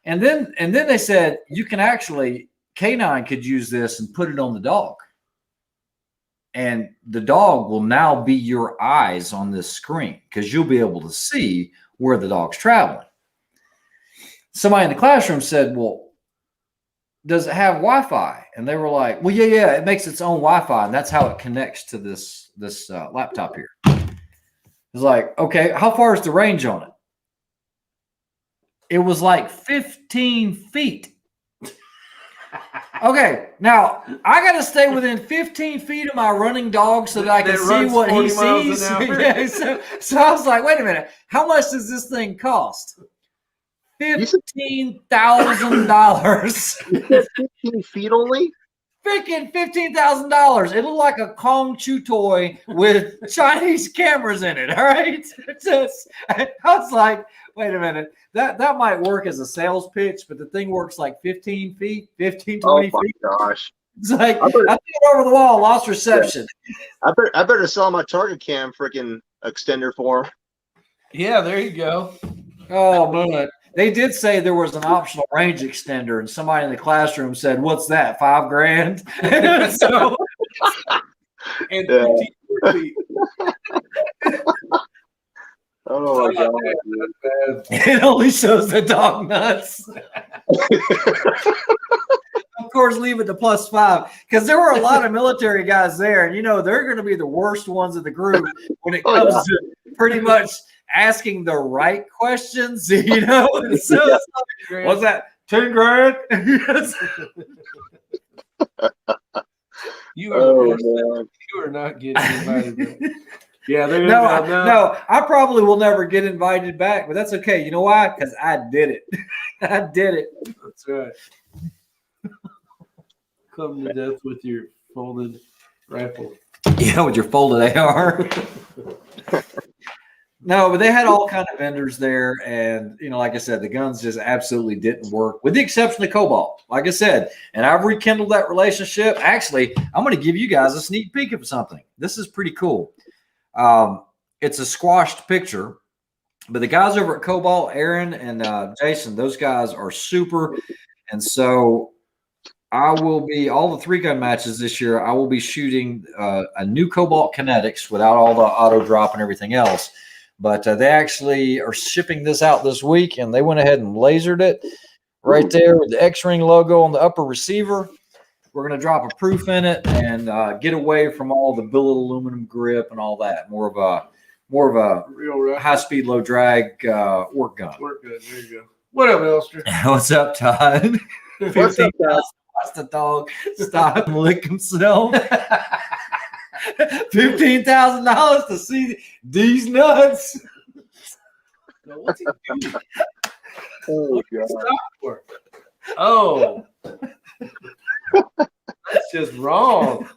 and then they said you can actually K9 could use this and put it on the dog. And the dog will now be your eyes on this screen because you'll be able to see where the dog's traveling. Somebody in the classroom said, well, does it have Wi-Fi? And they were like, well, yeah, it makes its own Wi-Fi. And that's how it connects to this laptop here. It's like, okay, how far is the range on it? It was like 15 feet. Okay, now I got to stay within 15 feet of my running dog so that I can see what he sees. Yeah, so I was like, wait a minute, how much does this thing cost? $15,000. 15 feet only? Freaking $15,000. It looked like a Kong Chew toy with Chinese cameras in it. All right. I was like, wait a minute. That might work as a sales pitch, but the thing works like 15 feet, 15, 20 feet. Oh my gosh. It's like, I threw it over the wall, lost reception. I better sell my Target Cam freaking extender for him. Yeah, there you go. Oh, man. They did say there was an optional range extender, and somebody in the classroom said, "What's that? $5,000?" So, and 15 feet. Oh my god! It only shows the dog nuts. Of course, leave it to +5 because there were a lot of military guys there, and they're going to be the worst ones of the group when it comes to pretty much asking the right questions, So it's like, what's that? 10 grand? You are not getting invited back. Yeah, they're gonna no, I probably will never get invited back, but that's okay. You know why? Because I did it. I did it. That's right. Come to death with your folded rifle. Yeah, with your folded AR. No, but they had all kind of vendors there, and like I said, the guns just absolutely didn't work, with the exception of Cobalt. Like I said, and I've rekindled that relationship. Actually, I'm going to give you guys a sneak peek of something. This is pretty cool. It's a squashed picture, but the guys over at Cobalt, Aaron and Jason, those guys are super, and so I will be all the 3-gun matches this year. I will be shooting a new Cobalt Kinetics without all the auto drop and everything else. But they actually are shipping this out this week, and they went ahead and lasered it right there with the X-Ring logo on the upper receiver. We're going to drop a proof in it and get away from all the billet aluminum grip and all that. More of a real high-speed, low-drag work gun. Work gun. There you go. What up, Elster? What's up, Todd? What's up, Todd? Watch the dog stop and lick himself. $15,000 to see these nuts. No, what's he doing? Oh God. For? Oh, that's just wrong.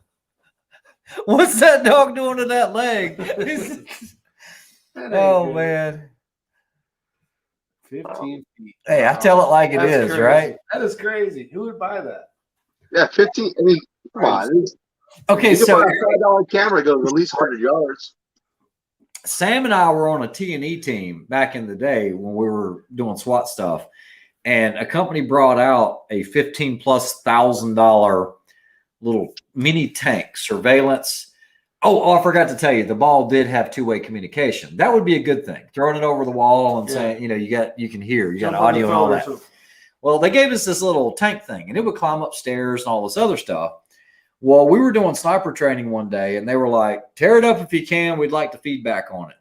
What's that dog doing to that leg? That ain't Oh good. man. 15 feet. Hey, I tell it like it That's is, crazy. right? That is crazy. Who would buy that? Yeah, 15. I mean, come on. Okay, You can so buy a $5 camera, goes at least 100 yards. Sam and I were on a T&E team back in the day when we were doing SWAT stuff, and a company brought out a $15,000+ little mini tank surveillance. Oh, I forgot to tell you, the ball did have two-way communication. That would be a good thing. Throwing it over the wall and saying, you know, you can hear, you got audio and all that. Well, they gave us this little tank thing, and it would climb upstairs and all this other stuff. Well, we were doing sniper training one day, and they were like, tear it up if you can. We'd like to feedback on it.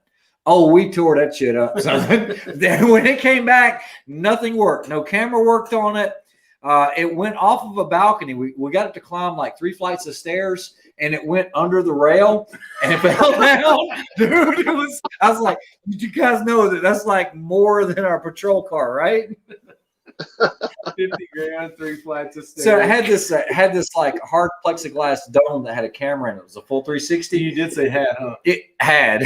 Oh, we tore that shit up. So then when it came back, nothing worked. No camera worked on it. It went off of a balcony. We got it to climb like 3 flights of stairs, and it went under the rail and it fell down. Dude, I was like, did you guys know that that's like more than our patrol car, right? 50 grand, 3 flights of stairs. So it had this like hard plexiglass dome that had a camera in it. It was a full 360. You did say had, huh? It had.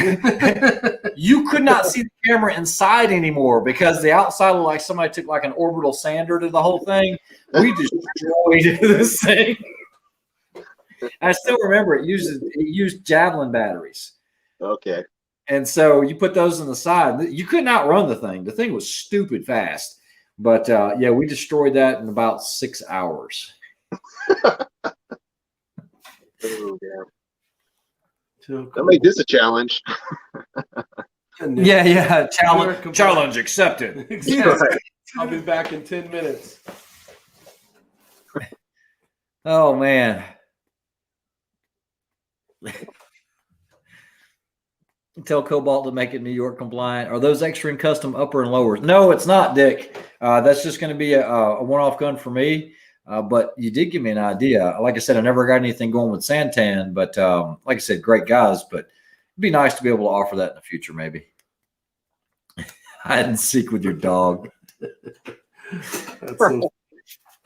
You could not see the camera inside anymore because the outside looked like somebody took like an orbital sander to the whole thing. We destroyed this thing. I still remember it used javelin batteries. Okay. And so you put those on the side. You couldn't outrun the thing. The thing was stupid fast. But yeah, we destroyed that in about 6 hours. Oh, that made this a challenge. Yeah. Challenge accepted. Exactly. I'll be back in 10 minutes. Oh man. Tell Cobalt to make it New York compliant. Are those Extreme custom upper and lowers? No, it's not, Dick. That's just going to be a one-off gun for me. But you did give me an idea. Like I said, I never got anything going with Santan, but like I said, great guys. But it'd be nice to be able to offer that in the future, maybe. Hide and seek with your dog.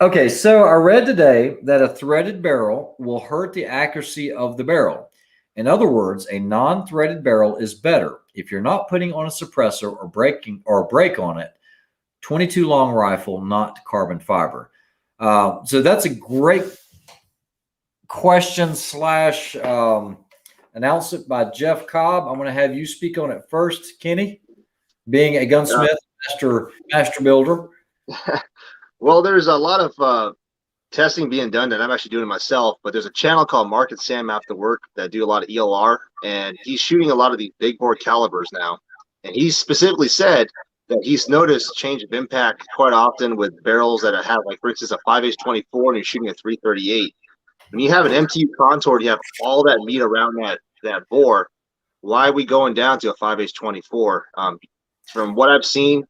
Okay, so I read today that a threaded barrel will hurt the accuracy of the barrel. In other words, a non-threaded barrel is better if you're not putting on a suppressor or braking or a brake on it. 22 long rifle, not carbon fiber. So that's a great question / announcement by Jeff Cobb. I'm going to have you speak on it first, Kenny, being a gunsmith, master builder. Well, there's a lot of testing being done that I'm actually doing it myself, but there's a channel called Market Sam After Work that do a lot of ELR, and he's shooting a lot of these big bore calibers now. And he specifically said that he's noticed change of impact quite often with barrels that have, like, for instance, a 5H24 and you're shooting a 338. When you have an MTU contour, you have all that meat around that bore. Why are we going down to a 5H24? From what I've seen,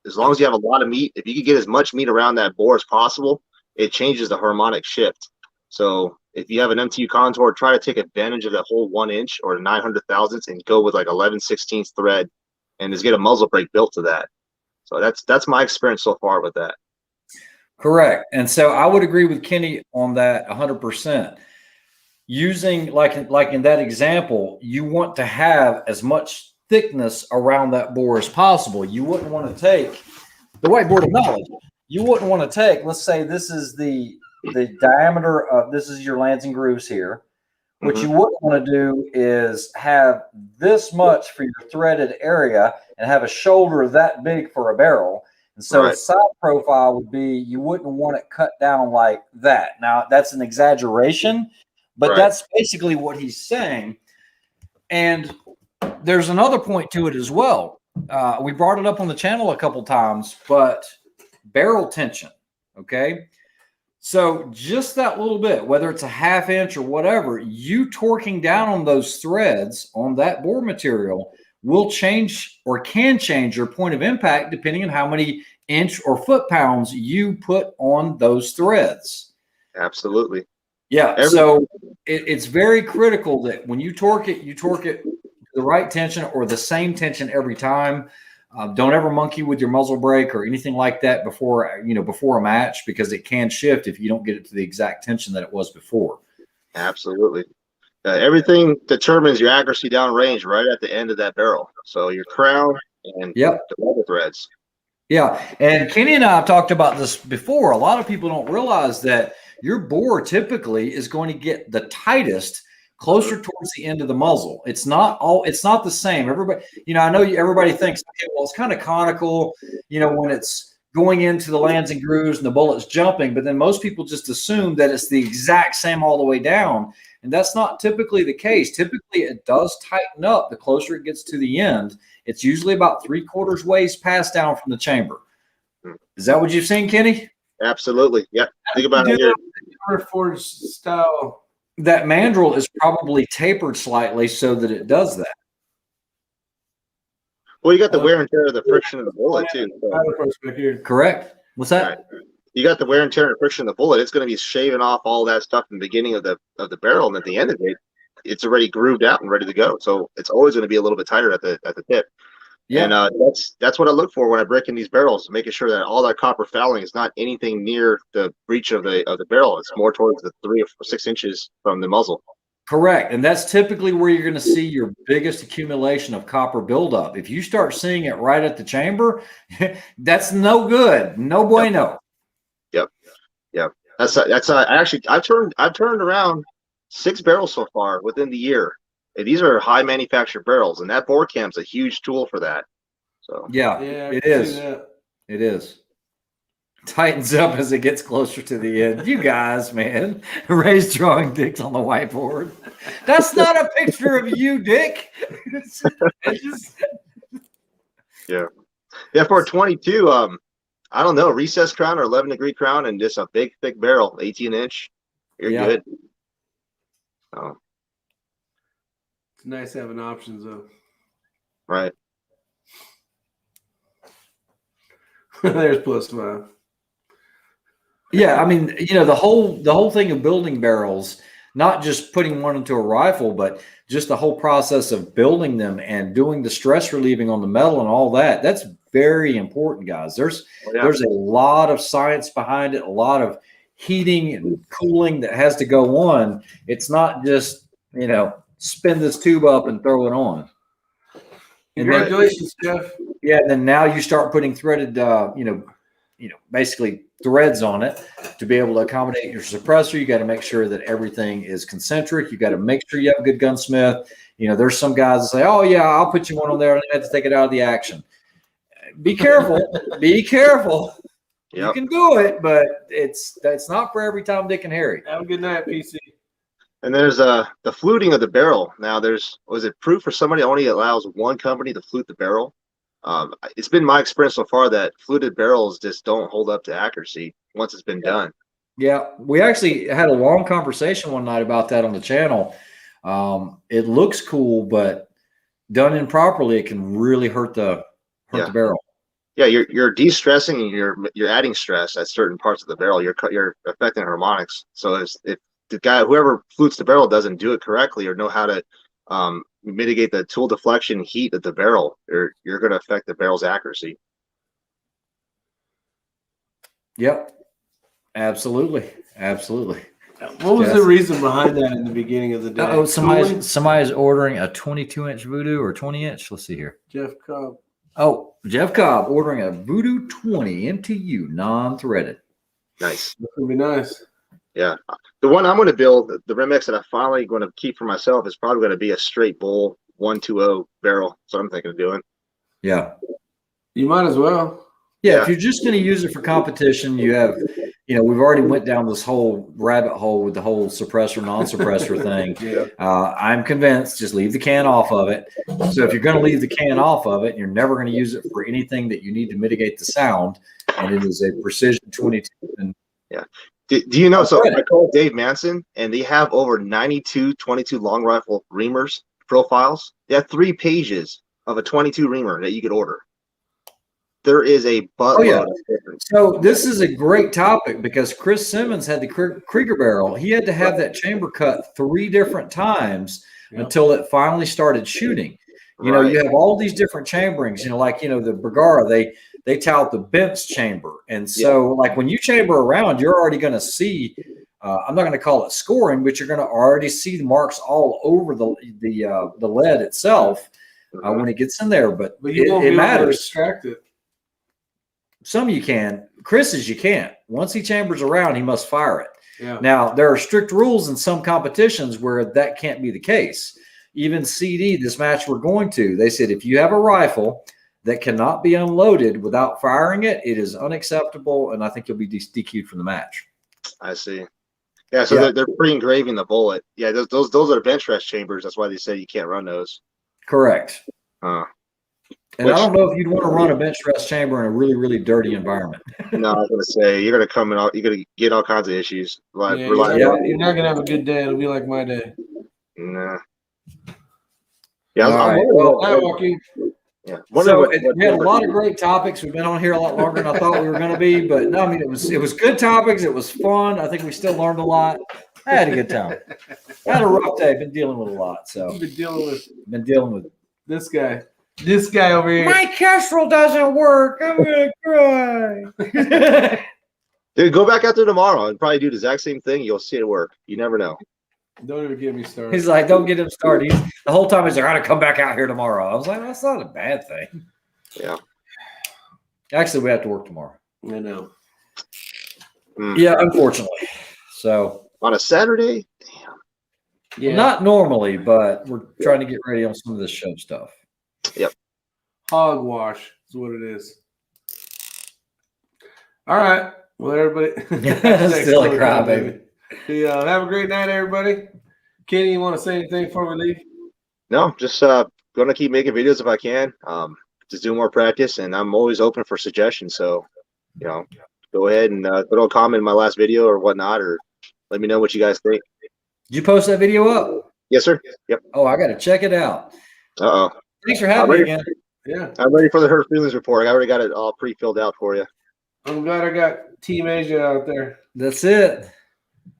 as long as you have a lot of meat, if you can get as much meat around that bore as possible, it changes the harmonic shift. So if you have an MTU contour, try to take advantage of that whole 1 inch or 900 thousandths and go with like 11/16 thread and just get a muzzle brake built to that. So that's my experience so far with that. Correct. And so I would agree with Kenny on that 100%. Using like in that example, you want to have as much thickness around that bore as possible. You wouldn't want to take the whiteboard of knowledge. You wouldn't want to take, let's say this is the diameter of, this is your lands and grooves here. What you wouldn't want to do is have this much for your threaded area and have a shoulder that big for a barrel. And so a side profile would be, you wouldn't want it cut down like that. Now, that's an exaggeration, but that's basically what he's saying. And there's another point to it as well. We brought it up on the channel a couple times, but barrel tension, okay? So just that little bit, whether it's a 1/2 inch or whatever, you torquing down on those threads on that bore material will change or can change your point of impact depending on how many inch or foot pounds you put on those threads. Absolutely. Yeah. So it's very critical that when you torque it the right tension or the same tension every time. Don't ever monkey with your muzzle brake or anything like that before a match, because it can shift if you don't get it to the exact tension that it was before. Absolutely. Everything determines your accuracy downrange right at the end of that barrel. So your crown and the leather threads. Yeah. And Kenny and I have talked about this before. A lot of people don't realize that your bore typically is going to get the tightest closer towards the end of the muzzle. It's not the same. Everybody, I know everybody thinks, okay, well, it's kind of conical, when it's going into the lands and grooves and the bullet's jumping, but then most people just assume that it's the exact same all the way down. And that's not typically the case. Typically, it does tighten up the closer it gets to the end. It's usually about 3/4 ways passed down from the chamber. Is that what you've seen, Kenny? Absolutely. Yeah. Think about it here. Forged style. That mandrel is probably tapered slightly so that it does that. Well, you got the wear and tear of the friction of the bullet too. So. Correct. What's that? Right. You got the wear and tear and friction of the bullet. It's going to be shaving off all that stuff in the beginning of the barrel, and at the end of it, it's already grooved out and ready to go. So it's always going to be a little bit tighter at the tip. Yeah. And that's what I look for when I break in these barrels, making sure that all that copper fouling is not anything near the breech of the barrel. It's more towards the 3 or 6 inches from the muzzle. Correct. And that's typically where you're going to see your biggest accumulation of copper buildup. If you start seeing it right at the chamber, that's no good. No bueno. Yep. I've turned around 6 barrels so far within the year. And these are high manufactured barrels, and that bore cam's a huge tool for that. So yeah, it is. It is. Tightens up as it gets closer to the end. You guys, man, Ray's drawing dicks on the whiteboard. That's not a picture of you, Dick. Yeah. For a 22, I don't know, recessed crown or 11-degree crown and just a big, thick barrel, 18-inch. You're good. Oh. It's nice having options, though. Right. There's +5. Yeah, I mean, the whole thing of building barrels, not just putting one into a rifle, but just the whole process of building them and doing the stress relieving on the metal and all that. That's very important, guys. There's a lot of science behind it, a lot of heating and cooling that has to go on. It's not just, spin this tube up and throw it on. And Congratulations, Jeff. Yeah, and then now you start putting threaded, basically threads on it to be able to accommodate your suppressor. You got to make sure that everything is concentric. You got to make sure you have a good gunsmith. There's some guys that say, "Oh yeah, I'll put you one on there and I have to take it out of the action." Be careful. Be careful. Yep. You can do it, but that's not for every Tom, Dick, and Harry. Have a good night, PC. And there's the fluting of the barrel. Now was it proof for somebody only allows one company to flute the barrel? It's been my experience so far that fluted barrels just don't hold up to accuracy once it's been done. Yeah, we actually had a long conversation one night about that on the channel. It looks cool, but done improperly, it can really hurt the barrel. Yeah, you're de-stressing and you're adding stress at certain parts of the barrel. You're affecting harmonics. So if the guy, whoever flutes the barrel, doesn't do it correctly or know how to mitigate the tool deflection heat of the barrel, you're going to affect the barrel's accuracy. Yep, absolutely. What was the reason behind that in the beginning of the day? Oh, somebody's ordering a 22-inch Voodoo or 20-inch. Let's see here. Jeff Cobb. Oh, Jeff Cobb ordering a Voodoo 20 MTU non-threaded. Nice. That's gonna be nice. Yeah, the one I'm going to build, the Remex that I'm finally going to keep for myself, is probably going to be a straight bull 120 barrel. That's what I'm thinking of doing. Yeah, you might as well. Yeah, if you're just going to use it for competition, you have, we've already went down this whole rabbit hole with the whole suppressor, non-suppressor thing. Yeah. I'm convinced just leave the can off of it. So if you're going to leave the can off of it, you're never going to use it for anything that you need to mitigate the sound. And it is a precision 22. And yeah. Do you know? So I called Dave Manson, and they have over 92 22 long rifle reamers profiles. They have 3 pages of a 22 reamer that you could order. there is a buttload yeah. of difference. So this is a great topic because Chris Simmons had the Krieger barrel. He had to have that chamber cut 3 different times until it finally started shooting. You know, you have all these different chamberings, you know, like, you know, the Bergara, they tout the Bent's chamber. And so like when you chamber around, you're already going to see, I'm not going to call it scoring, but you're going to already see the marks all over the lead itself when it gets in there. But you won't be able to matters. extract it. Some you can. Chris's you can't. Once he chambers around, he must fire it. Yeah. Now, there are strict rules in some competitions where that can't be the case. Even CD, this match we're going to, they said if you have a rifle that cannot be unloaded without firing it, it is unacceptable, and I think you'll be DQ'd from the match. I see. Yeah, so they're pre-engraving the bullet. Yeah, those are bench rest chambers. That's why they say you can't run those. Correct. And Which, I don't know if you'd want to run a bench rest chamber in a really, really dirty environment. No, I was gonna say you're gonna come in. You're gonna get all kinds of issues. You're not gonna have a good day. It'll be like my day. Nah. Yeah. Yeah. So we had a lot of great topics. We've been on here a lot longer than I thought we were going to be, but no, I mean it was good topics. It was fun. I think we still learned a lot. I had a good time. I had a rough day. Been dealing with a lot. So Been dealing with this guy. This guy over here. My Kestrel doesn't work. I'm gonna cry. Dude, go back out there tomorrow and probably do the exact same thing. You'll see it work. You never know. Don't even get me started. He's like, don't get him started. The whole time he's like, I'm gonna come back out here tomorrow. I was like, that's not a bad thing. Yeah. Actually, we have to work tomorrow. I know. Yeah, unfortunately. So on a Saturday? Damn. Yeah. Not normally, but we're trying to get ready on some of this show stuff. Yep. Hogwash is what it is. All right. Well, everybody. Still a crybaby. Have a great night, everybody. Kenny, you want to say anything before we leave? No, just going to keep making videos if I can. Just do more practice, and I'm always open for suggestions. So, you know, go ahead and put a comment in my last video or whatnot, or let me know what you guys think. Did you post that video up? Yes, sir. Yep. Oh, I got to check it out. Uh-oh. Thanks for having me again. Yeah. I'm ready for the Hurt Feelings report. I already got it all pre-filled out for you. I'm glad I got Team Asia out there. That's it.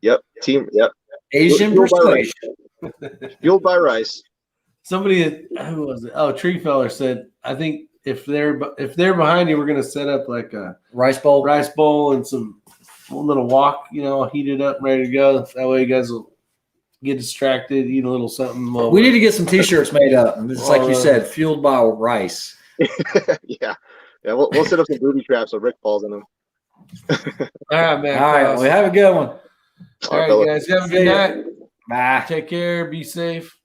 Yep. Yep. Asian persuasion. Fueled by rice. Somebody, who was it? Oh, Tree Feller said, I think if they're behind you, we're gonna set up like a rice bowl and some little wok, you know, heated up, ready to go. That way you guys will get distracted, eat a little something. We need to get some T-shirts made up. It's like you said, fueled by rice. Yeah. We'll set up some booby traps so Rick falls in them. All right, man. All right, we have a good one. All right, guys. Have a good night. Bye. Take care. Be safe.